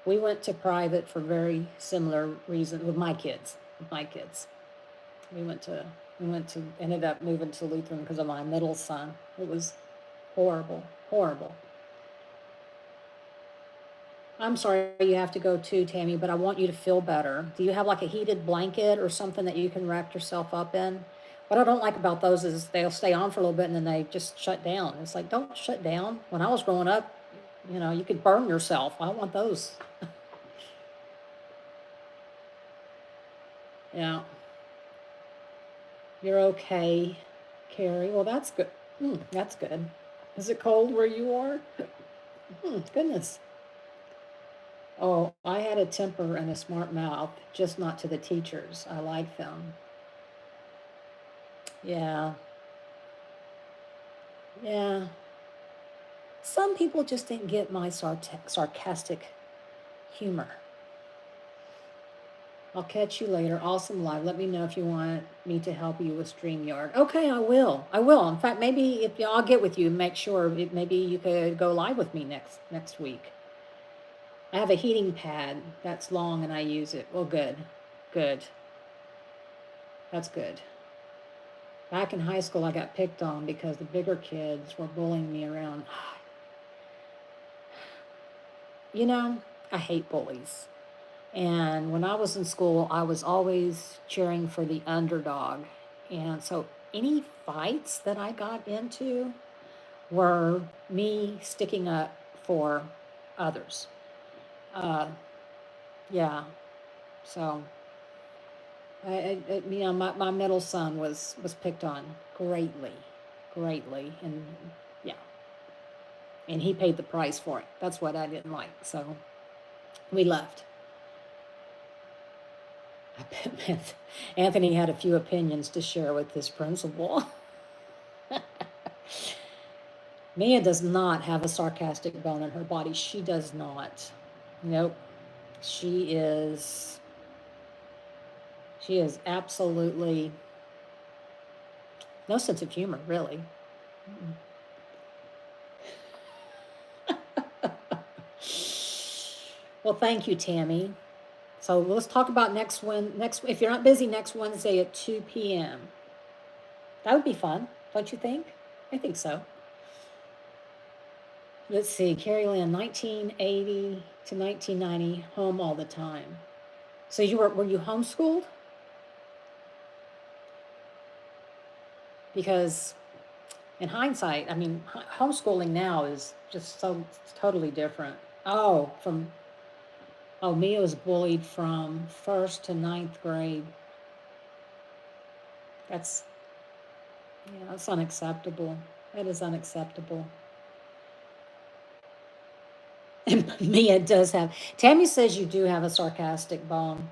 We went to private for very similar reasons with my kids. We went to Ended up moving to Lutheran because of my middle son. It was horrible, horrible. I'm sorry you have to go too, Tammy, but I want you to feel better. Do you have like a heated blanket or something that you can wrap yourself up in? What I don't like about those is they'll stay on for a little bit and then they just shut down. It's like, don't shut down. When I was growing up, you could burn yourself. I don't want those. Yeah, you're okay, Carrie. Well, that's good. That's good. Is it cold where you are? Goodness. Oh, I had a temper and a smart mouth, just not to the teachers. I like them. Yeah, yeah. Some people just didn't get my sarcastic humor. I'll catch you later. Awesome live. Let me know if you want me to help you with StreamYard. Okay, I will. I will. In fact, maybe if I'll get with you and make sure maybe you could go live with me next week. I have a heating pad that's long and I use it. Well, good. Good. That's good. Back in high school, I got picked on because the bigger kids were bullying me around. You know, I hate bullies. And when I was in school, I was always cheering for the underdog. And so any fights that I got into were me sticking up for others. Uh, yeah. So, my middle son was picked on greatly, greatly, and yeah, and he paid the price for it. That's what I didn't like. So we left. I bet Anthony had a few opinions to share with his principal. Mia does not have a sarcastic bone in her body. She does not. Nope. She is she is absolutely no sense of humor, really. Well, thank you, Tammy. So let's talk about next if you're not busy next Wednesday at 2 p.m. That would be fun, don't you think? I think so. Let's see, Carrie Lynn, 1980 to 1990, home all the time. So were you homeschooled? Because in hindsight, I mean, homeschooling now is just so totally different. Mia was bullied from first to ninth grade. That's that's unacceptable. That is unacceptable. And Mia does have. Tammy says you do have a sarcastic bone.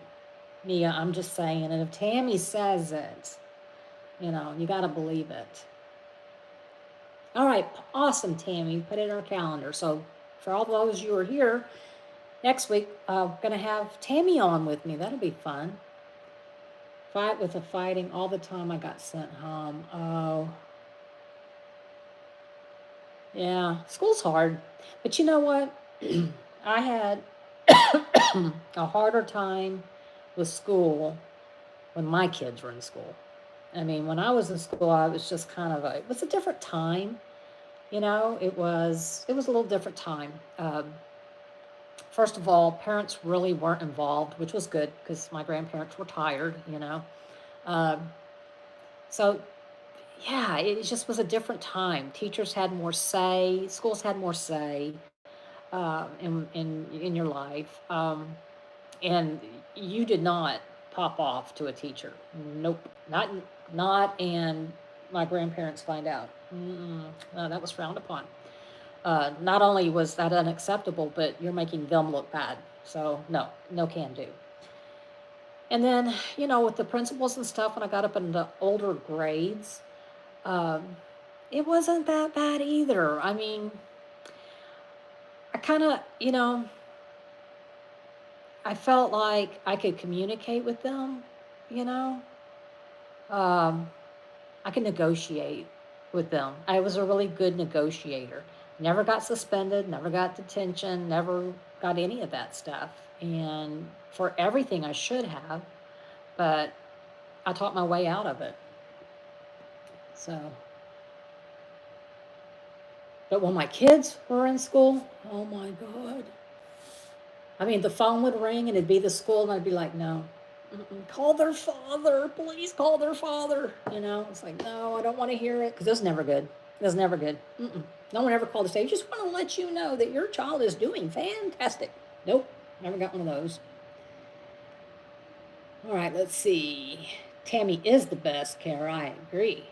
Mia, I'm just saying, and if Tammy says it, you got to believe it. All right, awesome, Tammy. Put it in our calendar. So for all those you are here next week, gonna have Tammy on with me. That'll be fun. Fight with the fighting all the time. I got sent home. Oh, yeah, school's hard, but you know what? I had a harder time with school when my kids were in school. I mean, when I was in school, I was just kind of it was a different time. It was a little different time. First of all, parents really weren't involved, which was good because my grandparents were tired. Um, so yeah, it just was a different time. Teachers had more say, schools had more say in your life, and you did not pop off to a teacher. Nope, not, and my grandparents find out. No, that was frowned upon. Not only was that unacceptable, but you're making them look bad. So no, no can do. And then, with the principals and stuff, when I got up into older grades, um, it wasn't that bad either. I mean, I kind of, I felt like I could communicate with them, you know. Um, I could negotiate with them. I was a really good negotiator. Never got suspended, never got detention, never got any of that stuff. And for everything I should have, but I taught my way out of it. So, but when my kids were in school, oh my God. I mean, the phone would ring and it'd be the school, and I'd be like, no, call their father, please call their father. It's like, no, I don't want to hear it, because it was never good. It was never good. No one ever called to say, we just want to let you know that your child is doing fantastic. Nope, never got one of those. All right, let's see. Tammy is the best, Kara. I agree.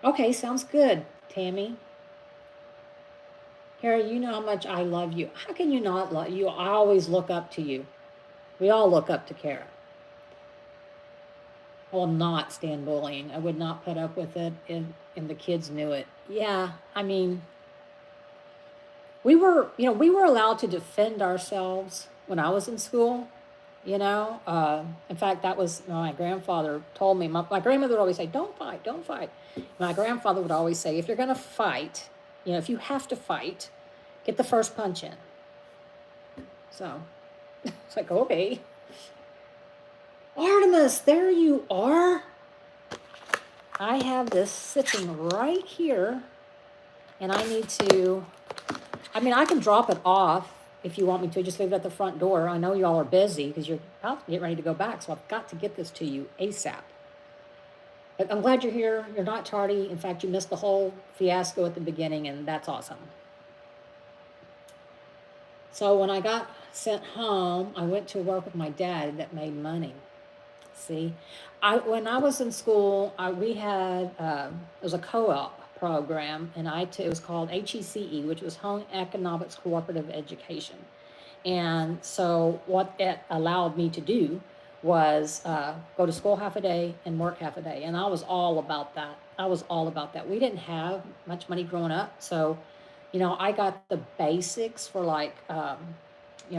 Okay, sounds good, Tammy. Kara, you know how much I love you. How can you not love you? I always look up to you. We all look up to Kara. I will not stand bullying. I would not put up with it, and the kids knew it. Yeah, I mean, we were allowed to defend ourselves when I was in school. In fact, that was my grandfather told me. My grandmother would always say, "Don't fight, don't fight." My grandfather would always say, "If you're going to fight, if you have to fight, get the first punch in." So it's like, okay. Artemis, there you are. I have this sitting right here, and I need to, I can drop it off if you want me to. Just leave it at the front door. I know y'all are busy because you're about to get ready to go back, so I've got to get this to you ASAP. But I'm glad you're here. You're not tardy. In fact, you missed the whole fiasco at the beginning, and that's awesome. So when I got sent home, I went to work with my dad that made money. See, when I was in school, we had it was a co-op program, and it was called HECE, which was Home Economics Cooperative Education. And so what it allowed me to do was go to school half a day and work half a day, and I was all about that. We didn't have much money growing up, so I got the basics for like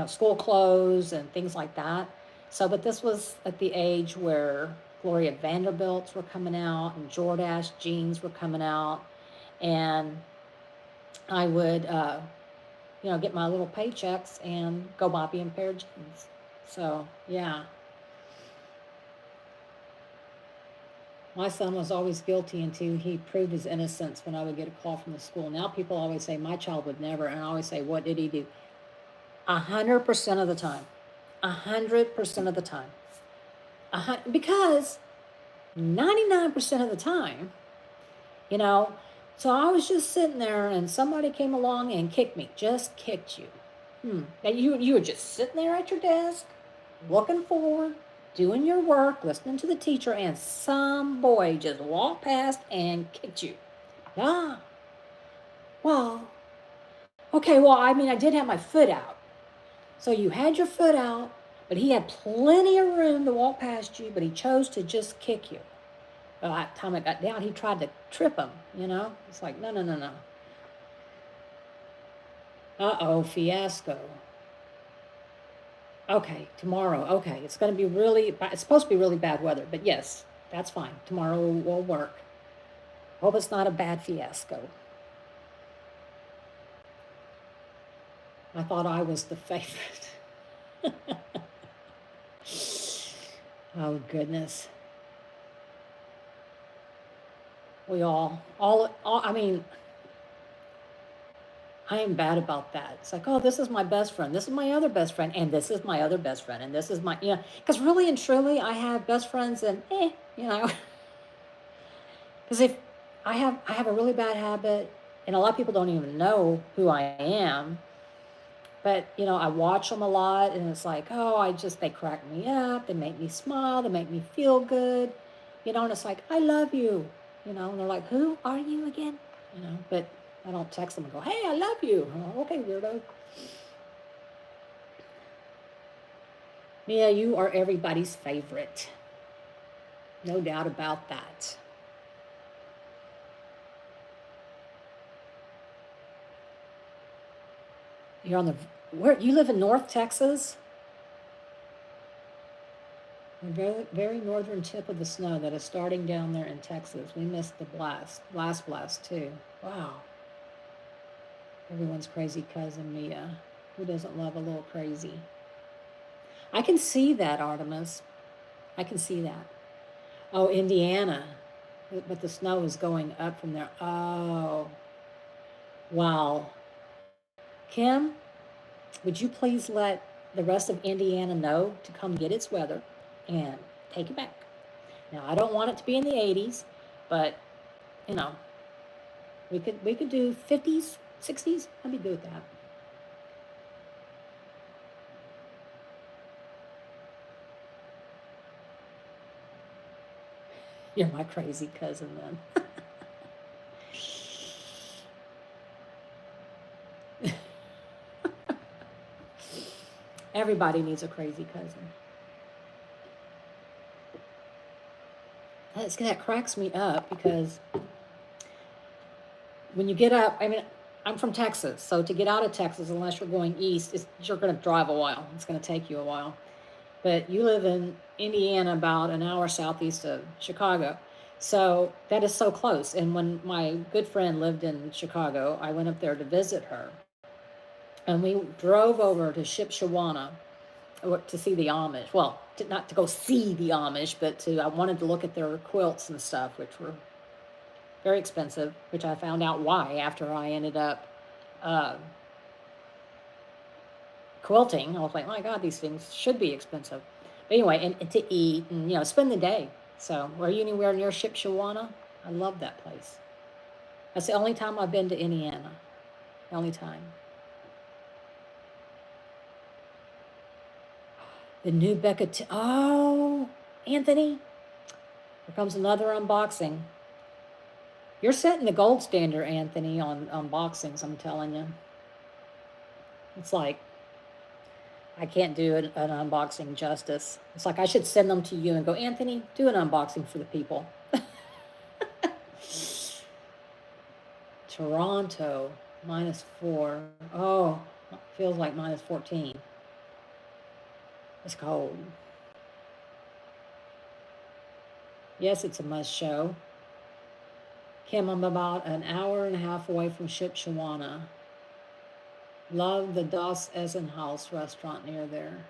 school clothes and things like that. So, but this was at the age where Gloria Vanderbilts were coming out and Jordache jeans were coming out. And I would, get my little paychecks and go buy me a pair of jeans. So, yeah. My son was always guilty until he proved his innocence when I would get a call from the school. Now people always say, my child would never. And I always say, what did he do? 100% of the time. 100% of the time. Because 99% of the time, so I was just sitting there and somebody came along and kicked me, just kicked you. Now you were just sitting there at your desk, looking forward, doing your work, listening to the teacher, and some boy just walked past and kicked you. Ah, well, okay, well, I did have my foot out. So you had your foot out, but he had plenty of room to walk past you, but he chose to just kick you. Well, by the time I got down, he tried to trip him, It's like, no. Uh-oh, fiasco. Okay, tomorrow. Okay, it's going to be it's supposed to be really bad weather, but yes, that's fine. Tomorrow will work. Hope it's not a bad fiasco. I thought I was the favorite. Oh, goodness. We all, I am bad about that. It's like, oh, this is my best friend. This is my other best friend. And this is my other best friend. And this is my, because really and truly, I have best friends and, because if I have a really bad habit, and a lot of people don't even know who I am. But, I watch them a lot, and it's like, oh, they crack me up. They make me smile. They make me feel good. And it's like, I love you. And they're like, who are you again? But I don't text them and go, hey, I love you. Oh, okay, weirdo. Mia, you are everybody's favorite. No doubt about that. You're on where you live in North Texas? The very, very northern tip of the snow that is starting down there in Texas. We missed the last blast too. Wow. Everyone's crazy cousin Mia. Who doesn't love a little crazy? I can see that, Artemis. I can see that. Oh, Indiana. But the snow is going up from there. Oh, wow. Kim, would you please let the rest of Indiana know to come get its weather and take it back? Now, I don't want it to be in the 80s, but you know, we could do 50s, 60s. I'd be good with that. You're my crazy cousin then. Everybody needs a crazy cousin. That cracks me up because when you get up, I mean, I'm from Texas, so to get out of Texas, unless you're going east, you're going to drive a while. It's going to take you a while. But you live in Indiana, about an hour southeast of Chicago. So that is so close. And when my good friend lived in Chicago, I went up there to visit her. And we drove over to Shipshewana to see the Amish. Well, not to go see the Amish, but I wanted to look at their quilts and stuff, which were very expensive, which I found out why after I ended up uh, quilting. I was like, my God, these things should be expensive. But anyway, and to eat and, spend the day. So, were you anywhere near Shipshewana? I love that place. That's the only time I've been to Indiana. The only time. The new oh, Anthony, here comes another unboxing. You're setting the gold standard, Anthony, on unboxings, I'm telling you. It's like, I can't do an unboxing justice. It's like I should send them to you and go, Anthony, do an unboxing for the people. Toronto, -4. Oh, feels like -14. It's cold. Yes, it's a must show. Kim, I'm about an hour and a half away from Shipshewana. Love the Das Essenhaus restaurant near there.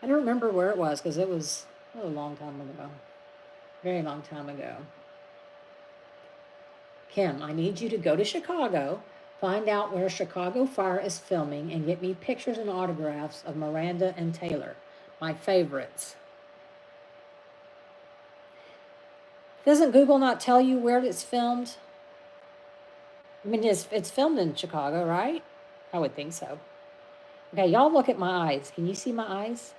I don't remember where it was because it was a long time ago. Very long time ago. Kim, I need you to go to Chicago, find out where Chicago Fire is filming, and get me pictures and autographs of Miranda and Taylor, my favorites. Doesn't Google not tell you where it's filmed? I mean, it's filmed in Chicago, right? I would think so. Okay, y'all look at my eyes. Can you see my eyes?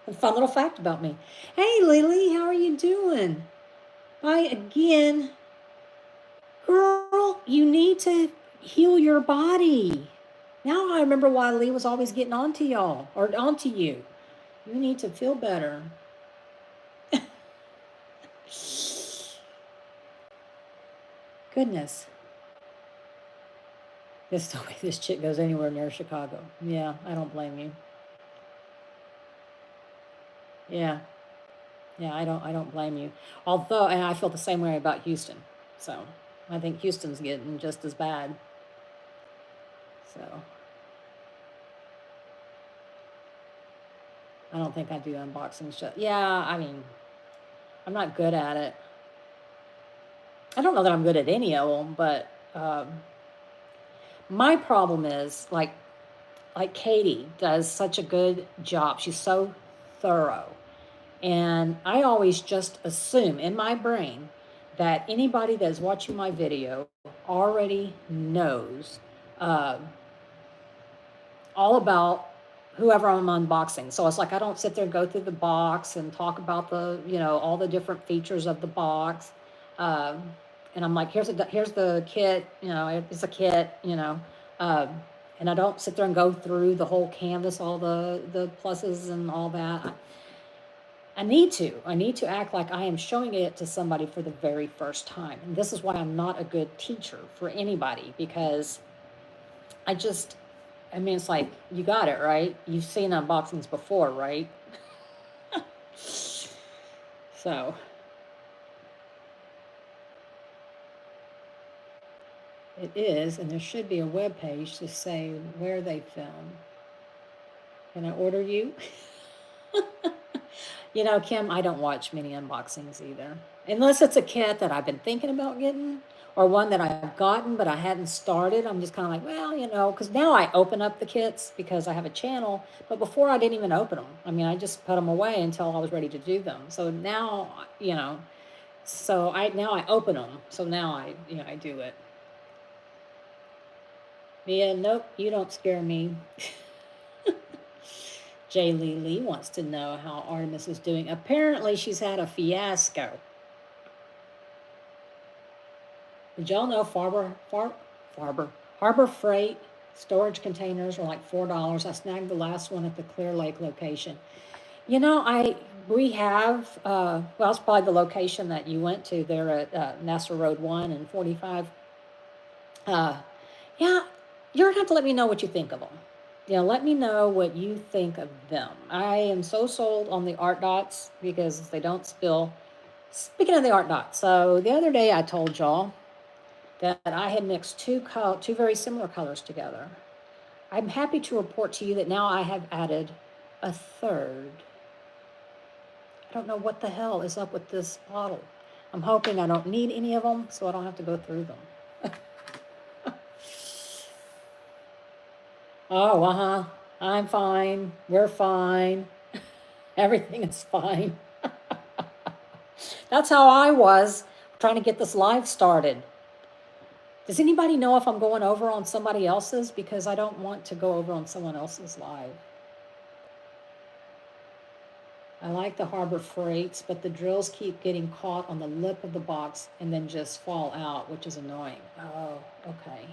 A fun little fact about me. Hey, Lily, how are you doing? Bye again. Girl, you need to heal your body. Now I remember why Lee was always getting onto y'all, or onto you. You need to feel better. Goodness. This the way this chick goes anywhere near Chicago. Yeah, I don't blame you. Yeah. Yeah, I don't blame you. Although, and I feel the same way about Houston. So I think Houston's getting just as bad. So I don't think I do unboxings. Yeah, I mean, I'm not good at it. I don't know that I'm good at any of them, but my problem is like Katie does such a good job. She's so thorough. And I always just assume in my brain that anybody that's watching my video already knows uh, all about whoever I'm unboxing. So it's like I don't sit there and go through the box and talk about all the different features of the box. Um, and I'm like, here's the kit, it's a kit, um, and I don't sit there and go through the whole canvas, all the pluses and all that. I need to act like I am showing it to somebody for the very first time. And this is why I'm not a good teacher for anybody, because I mean, it's like, you got it, right? You've seen unboxings before, right? So, it is, and there should be a web page to say where they film. Can I order you? You know, Kim, I don't watch many unboxings either. Unless it's a kit that I've been thinking about getting or one that I've gotten but I hadn't started. I'm just kind of like, well, you know, because now I open up the kits because I have a channel. But before I didn't even open them. I mean, I just put them away until I was ready to do them. So now, you know, so now I open them. So now I do it. Mia, nope, you don't scare me. Jay Lee wants to know how Artemis is doing. Apparently, she's had a fiasco. Did y'all know Harbor Freight storage containers are like $4? I snagged the last one at the Clear Lake location. You know, we have, well, it's probably the location that you went to there at NASA Road 1 and 45. Yeah, you're gonna have to let me know what you think of them. You know, let me know what you think of them. I am so sold on the art dots because they don't spill. Speaking of the art dots, so the other day I told y'all that I had mixed two very similar colors together. I'm happy to report to you that now I have added a third. I don't know what the hell is up with this bottle. I'm hoping I don't need any of them so I don't have to go through them. Oh, uh-huh. I'm fine. We're fine. Everything is fine. That's how I was trying to get this live started. Does anybody know if I'm going over on somebody else's? Because I don't want to go over on someone else's live. I like the Harbor Freights, but the drills keep getting caught on the lip of the box and then just fall out, which is annoying. Oh, okay.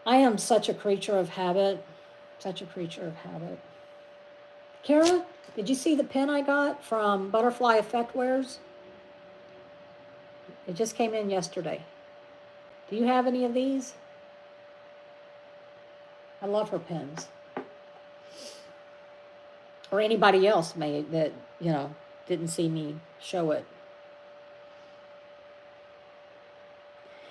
I am such a creature of habit. Such a creature of habit. Kara, did you see the pin I got from Butterfly Effect Wares? It just came in yesterday. Do you have any of these? I love her pins. Or anybody else that, you know, didn't see me show it.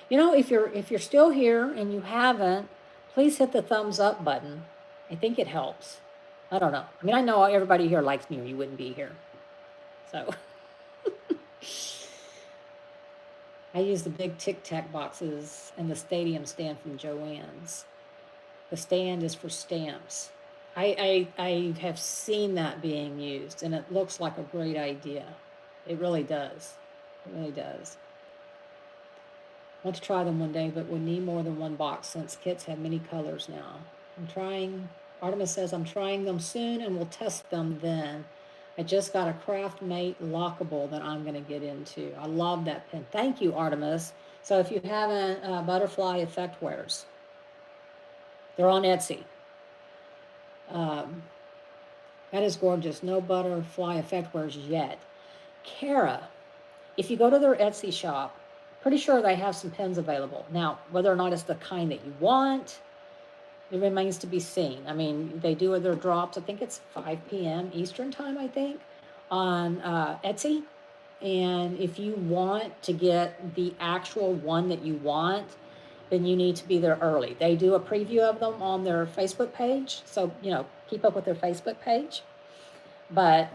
You know, if you're still here and you haven't, please hit the thumbs up button. I think it helps. I don't know. I mean, I know everybody here likes me or you wouldn't be here. So I use the big Tic Tac boxes and the stadium stand from Joann's. The stand is for stamps. I have seen that being used, and it looks like a great idea. It really does. It really does. I want to try them one day, but would need more than one box since kits have many colors now. Artemis says I'm trying them soon and we'll test them then. I just got a Craft Mate lockable that I'm going to get into. I love that pen. Thank you, Artemis. So if you haven't, Butterfly Effect Wares. They're on Etsy. That is gorgeous. No Butterfly Effect Wares yet. Kara, if you go to their Etsy shop, pretty sure they have some pens available. Now, whether or not it's the kind that you want, it remains to be seen. I mean, they do their drops. I think it's 5 p.m. Eastern time, I think, on Etsy. And if you want to get the actual one that you want, then you need to be there early. They do a preview of them on their Facebook page. So, you know, keep up with their Facebook page. But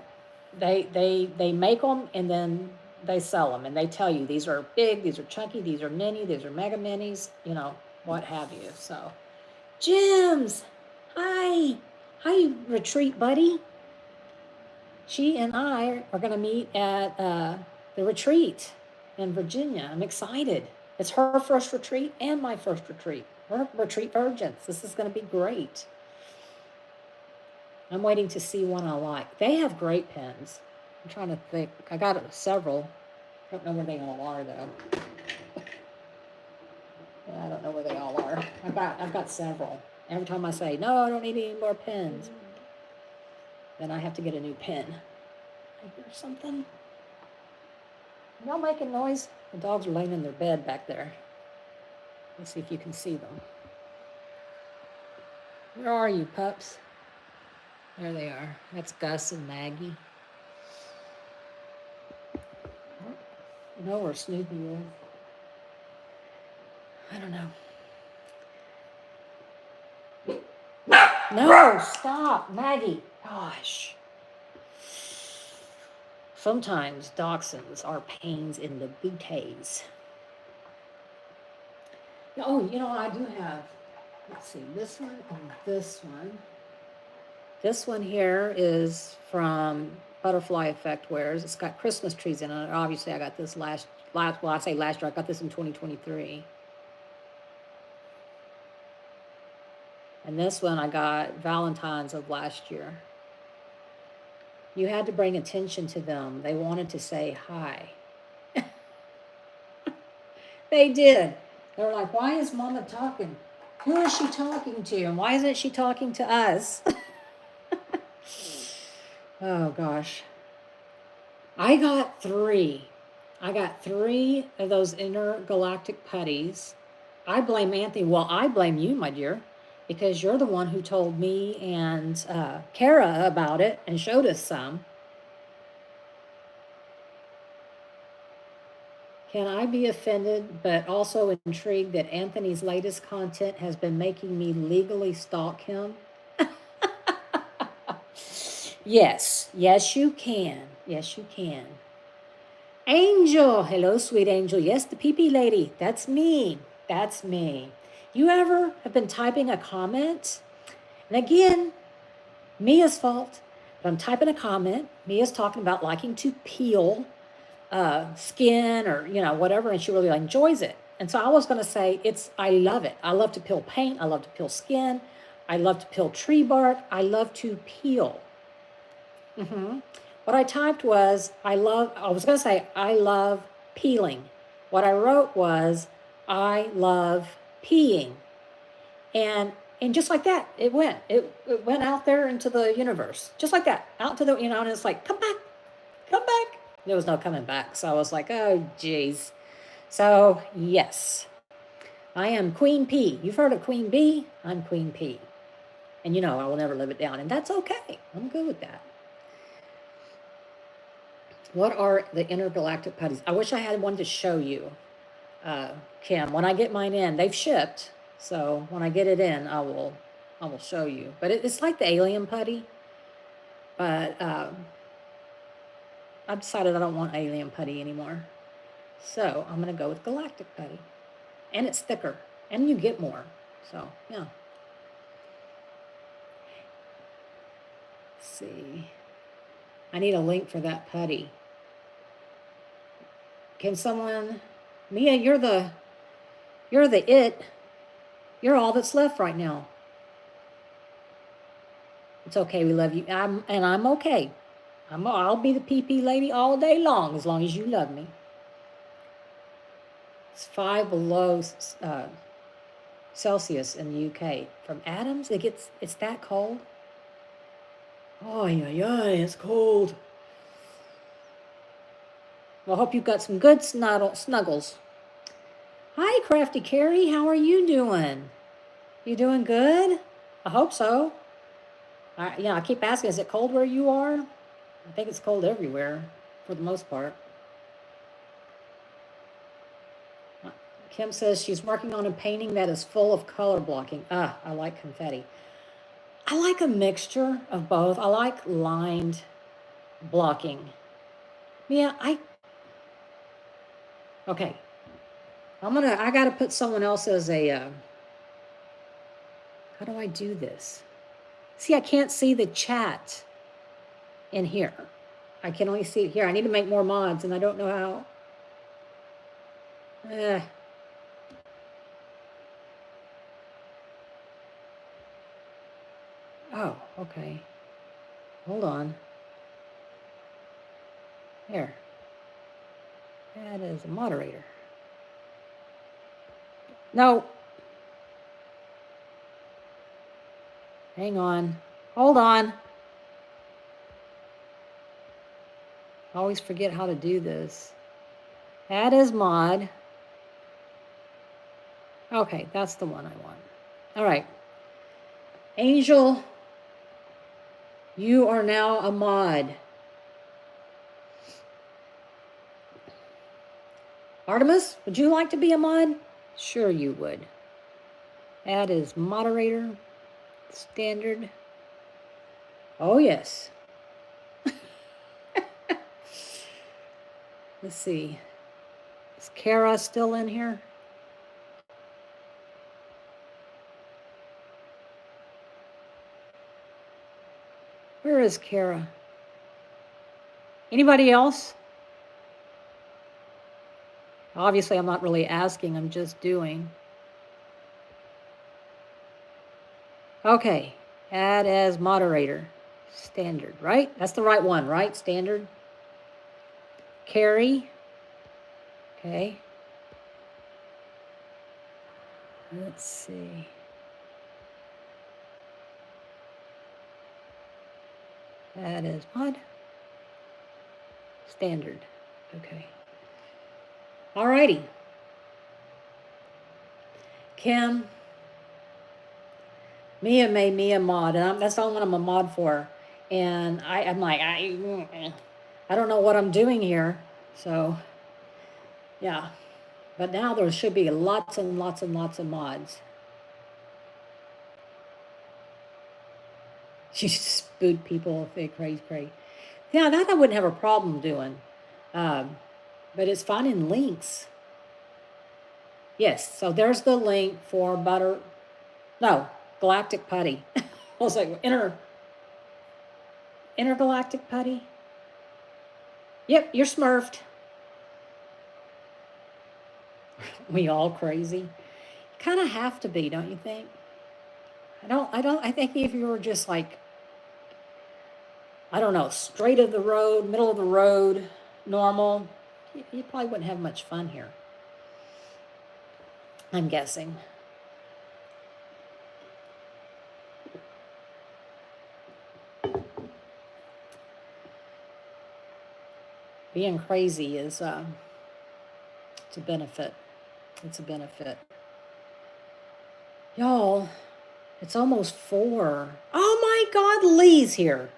they make them and then they sell them. And they tell you these are big, these are chunky, these are mini, these are mega minis, you know, what have you. So, Jims, hi. Hi, retreat buddy. She and I are going to meet at the retreat in Virginia. I'm excited. It's her first retreat and my first retreat. We're retreat virgins. This is going to be great. I'm waiting to see one I like. They have great pens. I'm trying to think. I got several. I don't know where they all are, though. I don't know where they all are. I've got several. Every time I say, no, I don't need any more pens, then I have to get a new pen. I hear something. Y'all making noise? The dogs are laying in their bed back there. Let's see if you can see them. Where are you, pups? There they are. That's Gus and Maggie. You know where Snoopy is? I don't know. No, stop, Maggie. Gosh. Sometimes Doxies are pains in the booties. Oh, you know, I do have, let's see, this one and this one. This one here is from Butterfly Effect Wares. It's got Christmas trees in it. Obviously, I got this last well, I say last year, I got this in 2023. And this one I got Valentine's of last year. You had to bring attention to them. They wanted to say hi. They did. They were like, why is Mama talking? Who is she talking to? And why isn't she talking to us? Oh, gosh. I got 3. I got 3 of those intergalactic putties. I blame Anthony. Well, I blame you, my dear, because you're the one who told me and Kara about it and showed us some. Can I be offended, but also intrigued that Anthony's latest content has been making me legally stalk him? Yes, yes, you can. Yes, you can. Angel, hello, sweet angel. Yes, the pee-pee lady. That's me. That's me. You ever have been typing a comment? And again, Mia's fault. But I'm typing a comment. Mia's talking about liking to peel skin or, you know, whatever, and she really enjoys it. And so I was going to say, I love it. I love to peel paint. I love to peel skin. I love to peel tree bark. I love to peel. What I typed was, I was going to say, I love peeling. What I wrote was, I love peeing. And just like that, it went. It went out there into the universe. Just like that. Out to the, you know, and it's like, come back. Come back. There was no coming back. So I was like, oh, geez. So, yes. I am Queen P. You've heard of Queen B? I'm Queen P. And you know, I will never live it down. And that's okay. I'm good with that. What are the intergalactic putties? I wish I had one to show you, Kim. When I get mine in, they've shipped. So when I get it in, I will show you. But it's like the alien putty. But I've decided I don't want alien putty anymore. So I'm going to go with galactic putty. And it's thicker. And you get more. So, yeah. Let's see. I need a link for that putty. Can someone... Mia, you're the it. You're all that's left right now. It's okay. We love you. I'm okay. I'll be the pee-pee lady all day long as you love me. It's 5 below Celsius in the UK. From Adams, it's that cold. Oh, yeah, it's cold. Well, I hope you've got some good snuggles. Hi, Crafty Carrie. How are you doing? You doing good? I hope so. I keep asking, is it cold where you are? I think it's cold everywhere, for the most part. Kim says she's working on a painting that is full of color blocking. I like confetti. I like a mixture of both. I like lined blocking. Yeah, okay. I gotta put someone else as a, how do I do this? See, I can't see the chat in here. I can only see it here. I need to make more mods, and I don't know how. Oh, okay. Hold on. There. That is a moderator. No. Hang on. Hold on. I always forget how to do this. Add as mod. Okay, that's the one I want. All right. Angel, you are now a mod. Artemis, would you like to be a mod? Sure you would. Add as moderator. Standard. Oh, yes. Let's see. Is Kara still in here? Where is Kara? Anybody else? Obviously, I'm not really asking, I'm just doing. Okay, add as moderator. Standard, right? That's the right one, right? Standard. Carrie. Okay. Let's see. Add as mod. Standard. Okay. Alrighty. Kim. Mia made me a mod, and that's the only one I'm a mod for. And I'm like, I don't know what I'm doing here. So, yeah. But now there should be lots and lots and lots of mods. She spooed people if they crazy. Yeah, that I wouldn't have a problem doing. But it's finding links. Yes, so there's the link for Galactic Putty. I was like, Intergalactic Putty? Yep, you're smurfed. We all crazy. You kind of have to be, don't you think? I think if you were just like, I don't know, straight of the road, middle of the road, normal, you probably wouldn't have much fun here. I'm guessing. Being crazy is, it's a benefit. It's a benefit. Y'all, it's almost 4. Oh my God, Lee's here.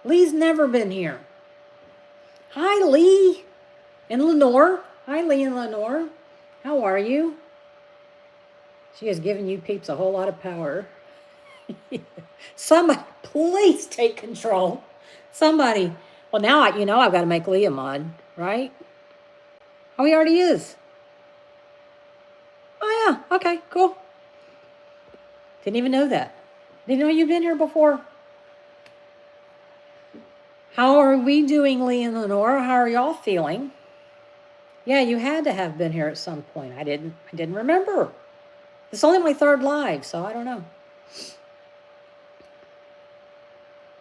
Lee's never been here. Hi, Lee and Lenore. Hi, Lee and Lenore. How are you? She has given you peeps a whole lot of power. Somebody, please take control. Somebody. Well, now I've got to make Lee a mod, right? Oh, he already is. Oh, yeah. Okay, cool. Didn't even know that. Didn't know you've been here before. How are we doing, Lee and Lenore? How are y'all feeling? Yeah, you had to have been here at some point. I didn't remember. It's only my 3rd live, so I don't know.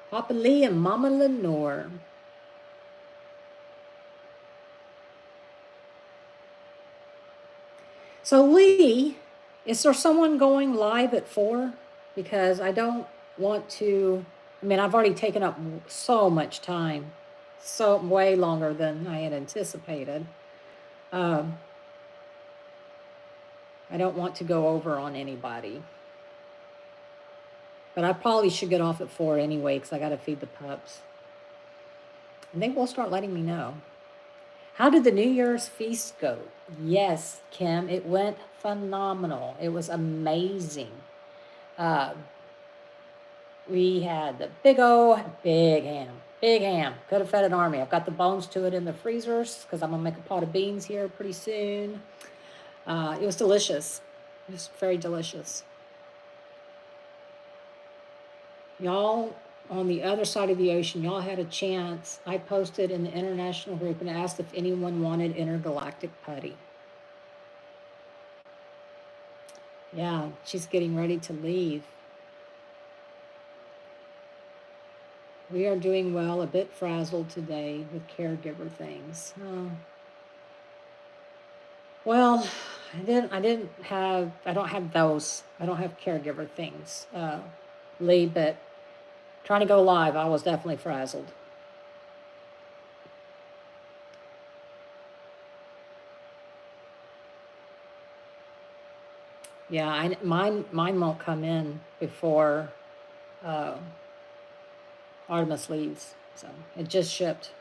Papa Lee and Mama Lenore. So Lee, is there someone going live at 4? Because I don't want to, I've already taken up so much time, so way longer than I had anticipated. I don't want to go over on anybody. But I probably should get off at 4 anyway, because I got to feed the pups. And they will start letting me know. How did the New Year's feast go? Yes, Kim, it went phenomenal. It was amazing. We had the big ham. Big ham. Could have fed an army. I've got the bones to it in the freezers because I'm going to make a pot of beans here pretty soon. It was delicious. It was very delicious. Y'all on the other side of the ocean, y'all had a chance. I posted in the international group and asked if anyone wanted intergalactic putty. Yeah, she's getting ready to leave. We are doing well, a bit frazzled today with caregiver things. Well, I don't have those. I don't have caregiver things, Lee, but trying to go live, I was definitely frazzled. Yeah, mine won't come in before Artemis leaves. So it just shipped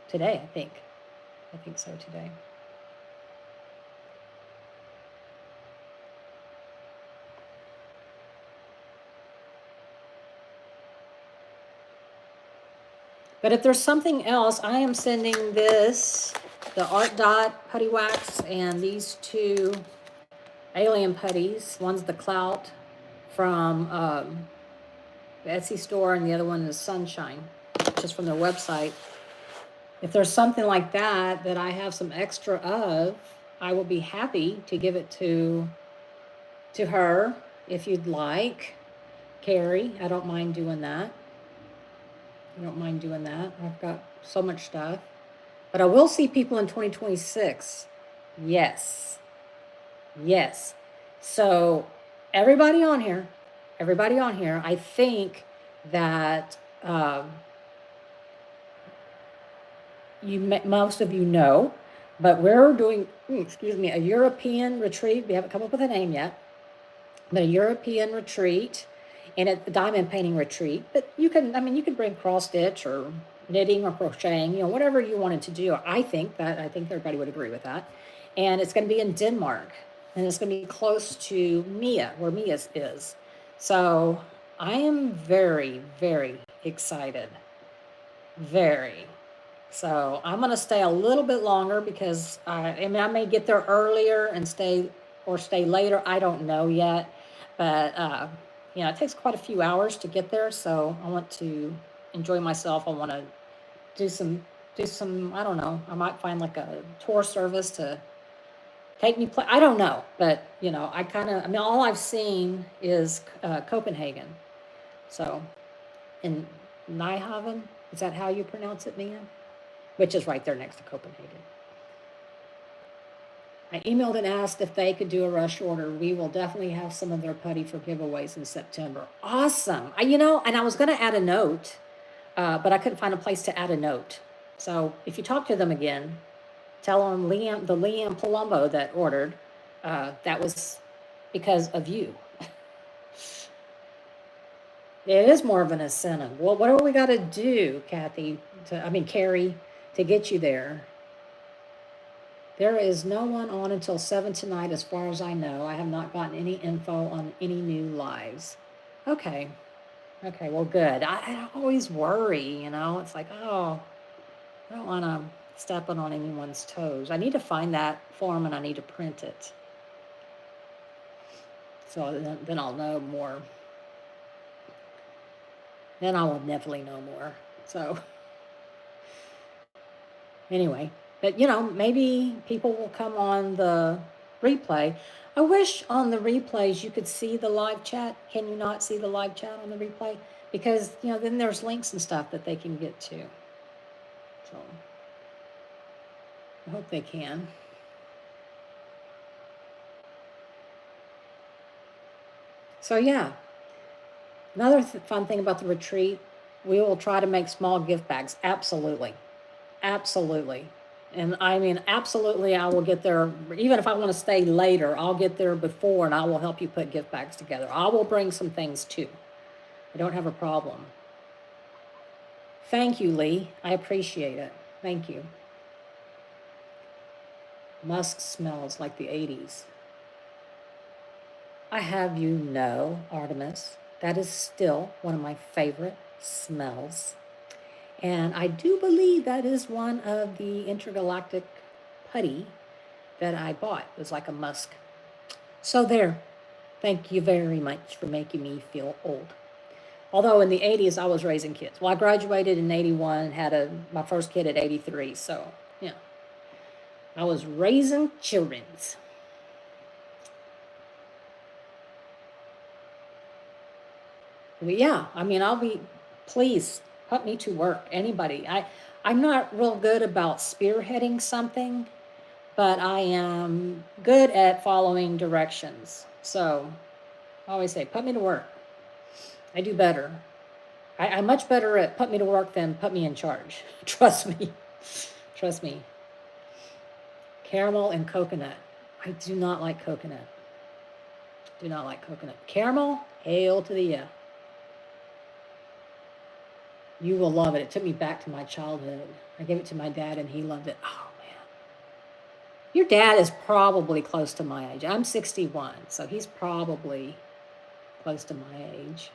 today, I think. I think so today. But if there's something else, I am sending this the Art Dot Putty Wax and these two Alien Putties. One's the Clout from the Etsy store, and the other one is Sunshine, just from their website. If there's something like that that I have some extra of, I will be happy to give it to her if you'd like. Carrie, I don't mind doing that. I don't mind doing that. I've got so much stuff. But I will see people in 2026. Yes. Yes. So everybody on here, I think that most of you know, but we're doing, a European retreat. We haven't come up with a name yet, but a European retreat and a diamond painting retreat. But you can bring cross stitch or knitting or crocheting, whatever you wanted to do. I think everybody would agree with that. And it's going to be in Denmark, and it's going to be close to Mia, where Mia is. So I am very, very excited. Very. So I'm going to stay a little bit longer because I may get there earlier and stay later. I don't know yet, but it takes quite a few hours to get there. So I want to enjoy myself. I want to do some. I don't know. I might find like a tour service to take me. I don't know, but all I've seen is Copenhagen. So in Nijhaven, is that how you pronounce it, Mia? Which is right there next to Copenhagen. I emailed and asked if they could do a rush order. We will definitely have some of their putty for giveaways in September. Awesome. And I was going to add a note, but I couldn't find a place to add a note. So if you talk to them again, tell them the Liam Palumbo that ordered, that was because of you. It is more of an incentive. Well, what do we got to do, Carrie, to get you there? There is no one on until 7 tonight, as far as I know. I have not gotten any info on any new lives. Okay, well, good. I always worry, It's like, I don't want to step on anyone's toes. I need to find that form, and I need to print it. So then I'll know more. Then I will definitely know more. So anyway, but maybe people will come on the replay. I wish on the replays you could see the live chat. Can you not see the live chat on the replay? Because, then there's links and stuff that they can get to. So I hope they can. So yeah, another fun thing about the retreat, we will try to make small gift bags. Absolutely. And absolutely, I will get there. Even if I want to stay later, I'll get there before, and I will help you put gift bags together. I will bring some things too. I don't have a problem. Thank you, Lee. I appreciate it. Thank you. Musk smells like the 80s. I have you know, Artemis, that is still one of my favorite smells. And I do believe that is one of the intergalactic putty that I bought. It was like a musk. So there. Thank you very much for making me feel old. Although in the 80s, I was raising kids. Well, I graduated in 81 and had my first kid at 83. So, yeah. I was raising childrens. But yeah, please put me to work. Anybody. I'm not real good about spearheading something, but I am good at following directions. So I always say, put me to work. I do better. I'm much better at put me to work than put me in charge. Trust me. Caramel and coconut. I do not like coconut. Caramel, hail to the yeah. You will love it. It took me back to my childhood. I gave it to my dad, and he loved it. Oh, man. Your dad is probably close to my age. I'm 61, so he's probably close to my age.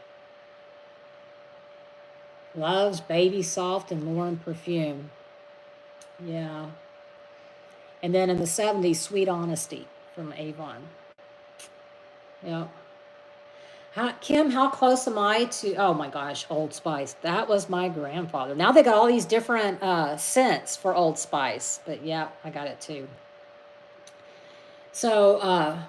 Loves Baby Soft and Lauren perfume. Yeah. And then in the 70s, Sweet Honesty from Avon. Yeah. Kim, how close am I to, oh my gosh, Old Spice. That was my grandfather. Now they got all these different scents for Old Spice. But yeah, I got it too. So,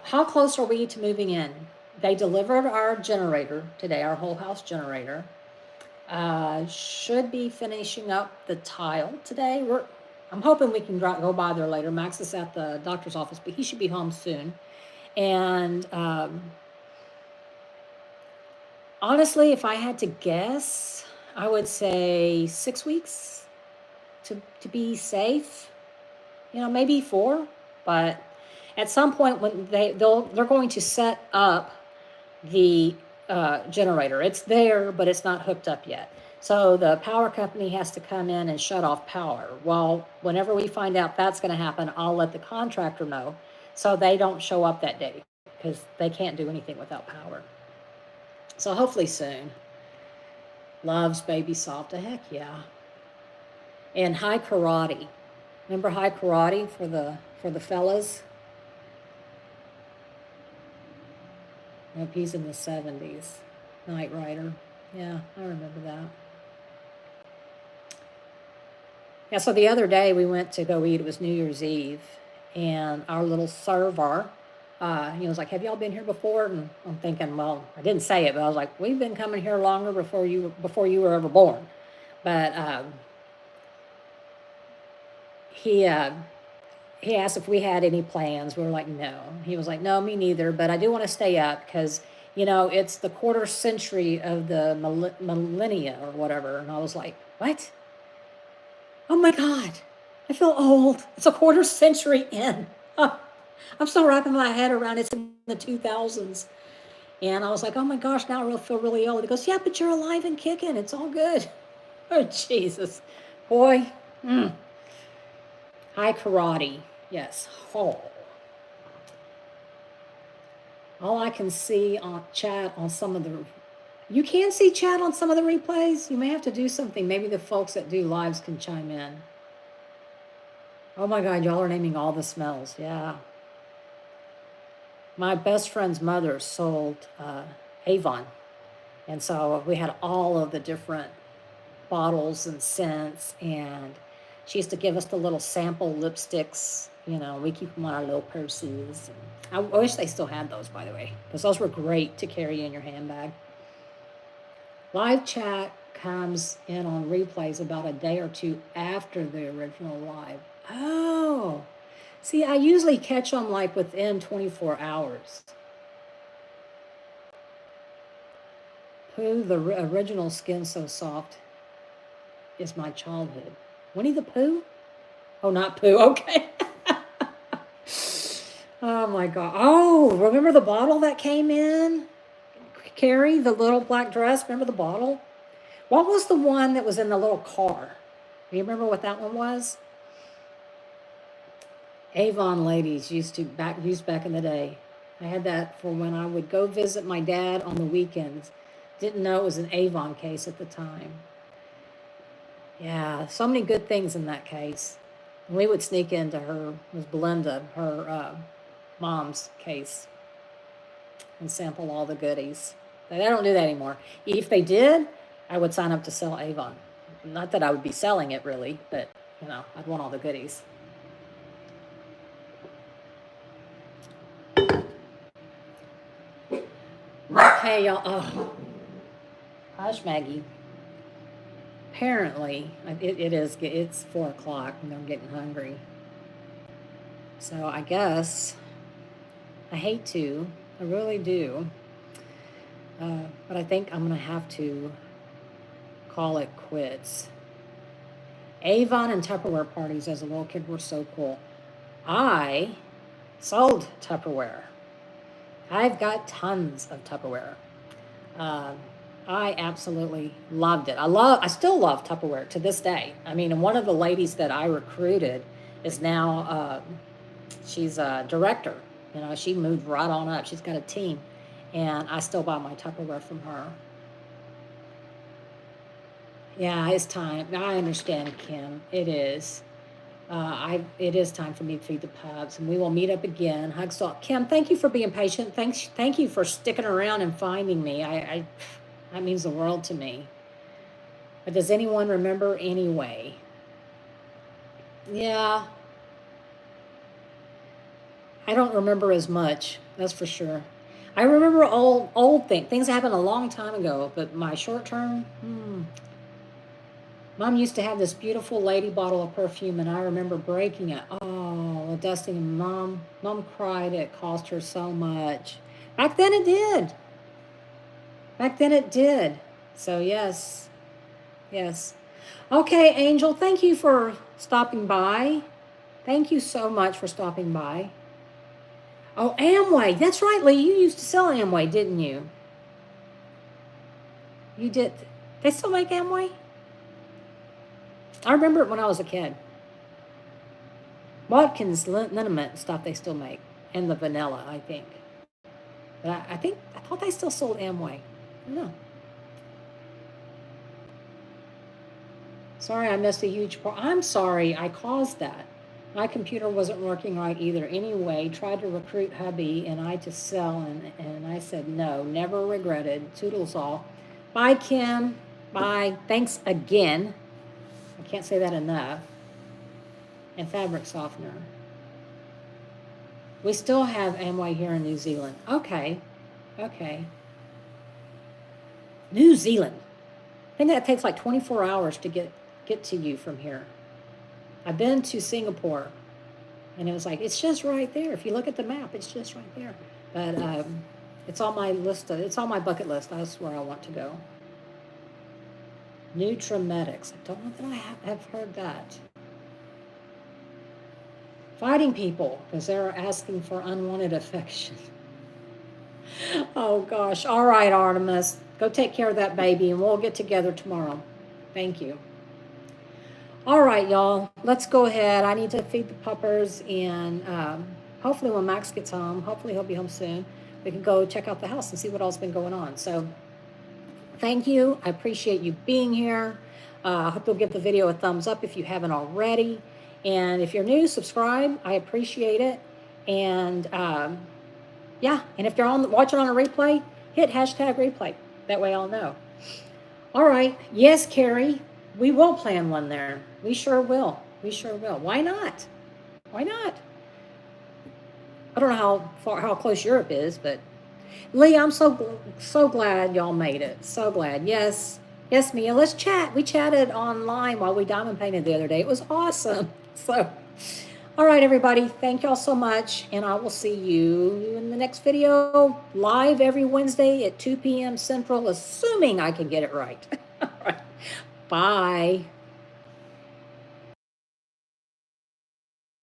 how close are we to moving in? They delivered our generator today, our whole house generator. Should be finishing up the tile today. I'm hoping we can go by there later. Max is at the doctor's office, but he should be home soon. And honestly, if I had to guess, I would say 6 weeks to be safe. Maybe 4, but at some point when they're going to set up the generator. It's there, but it's not hooked up yet. So the power company has to come in and shut off power. Well, whenever we find out that's going to happen, I'll let the contractor know so they don't show up that day because they can't do anything without power. So hopefully soon. Loves Baby Soft. Heck yeah. And High Karate. Remember High Karate for the fellas? Nope, he's in the 70s. Knight Rider. Yeah, I remember that. Yeah, so the other day we went to go eat. It was New Year's Eve. And our little server, he was like, have y'all been here before? And I'm thinking, well, I didn't say it, but I was like, we've been coming here longer before you were ever born. But he asked if we had any plans. We were like, no. He was like, no, me neither, but I do want to stay up because, it's the quarter century of the millennia or whatever. And I was like, what? Oh my God, I feel old. It's a quarter century in. Oh, I'm still wrapping my head around it's in the 2000s. And I was like, oh my gosh, now I feel really old. He goes, yeah, but you're alive and kicking. It's all good. Oh, Jesus. Boy. High Karate. Yes. Oh. All I can see on chat on some of the... You can see chat on some of the replays? You may have to do something. Maybe the folks that do lives can chime in. Oh my God, y'all are naming all the smells. Yeah. My best friend's mother sold Avon. And so we had all of the different bottles and scents, and she used to give us the little sample lipsticks. We keep them on our little purses. I wish they still had those, by the way, because those were great to carry in your handbag. Live chat comes in on replays about a day or two after the original live. Oh, see, I usually catch them like within 24 hours. Pooh, the original Skin So Soft is my childhood. Winnie the Pooh? Oh, not Pooh. Okay. Oh my God. Oh, remember the bottle that came in? Carrie, the little black dress. Remember the bottle? What was the one that was in the little car? Do you remember what that one was? Avon ladies used back in the day. I had that for when I would go visit my dad on the weekends. Didn't know it was an Avon case at the time. Yeah, so many good things in that case. We would sneak into her, Miss Belinda, her mom's case, and sample all the goodies. They don't do that anymore. If they did, I would sign up to sell Avon. Not that I would be selling it really, but I'd want all the goodies. Okay, y'all. Oh, hush, Maggie. Apparently, it's 4 o'clock and I'm getting hungry. So I guess I hate to, I really do. But I think I'm going to have to call it quits. Avon and Tupperware parties as a little kid were so cool. I sold Tupperware. I've got tons of Tupperware. I absolutely loved it. I still love Tupperware to this day. I mean, one of the ladies that I recruited is now, she's a director. She moved right on up. She's got a team. And I still buy my Tupperware from her. Yeah, it's time. I understand, Kim. It is. It is time for me to feed the pups, and we will meet up again. Hugs to all. Kim, thank you for being patient. Thank you for sticking around and finding me. That means the world to me. But does anyone remember anyway? Yeah, I don't remember as much. That's for sure. I remember old things that happened a long time ago, but my short term. Mom used to have this beautiful lady bottle of perfume, and I remember breaking it. Oh, dusting. And mom cried. It cost her so much. Back then it did. Back then it did. So yes, yes. Okay, Angel. Thank you for stopping by. Thank you so much for stopping by. Oh, Amway. That's right, Lee. You used to sell Amway, didn't you? You did. They still make Amway? I remember it when I was a kid. Watkins liniment stuff they still make, and the vanilla, I think. But I thought they still sold Amway. No. Sorry, I missed a huge part. I'm sorry, I caused that. My computer wasn't working right either. Anyway, tried to recruit hubby and I to sell, and I said no. Never regretted. Toodles all. Bye, Kim. Bye. Thanks again. I can't say that enough. And fabric softener. We still have Amway here in New Zealand. Okay. Okay. New Zealand. I think that takes like 24 hours to get to you from here. I've been to Singapore, and it was like, it's just right there. If you look at the map, it's just right there. But it's on my list. It's on my bucket list. That's where I want to go. Nutramedics. I don't know that I have heard that. Fighting people because they're asking for unwanted affection. Oh, gosh. All right, Artemis. Go take care of that baby, and we'll get together tomorrow. Thank you. All right, y'all. Let's go ahead. I need to feed the puppers, and hopefully when Max gets home, hopefully he'll be home soon, we can go check out the house and see what else has been going on. So thank you. I appreciate you being here. I hope you'll give the video a thumbs up if you haven't already. And if you're new, subscribe. I appreciate it. And yeah, and if you're watching on a replay, hit hashtag replay. That way I'll know. All right. Yes, Carrie, we will plan one there. We sure will. We sure will. Why not? Why not? I don't know how close Europe is, but Lee, I'm so glad y'all made it. So glad. Yes. Yes, Mia. Let's chat. We chatted online while we diamond painted the other day. It was awesome. So, all right, everybody. Thank y'all so much, and I will see you in the next video, live every Wednesday at 2 p.m. Central, assuming I can get it right. All right. Bye.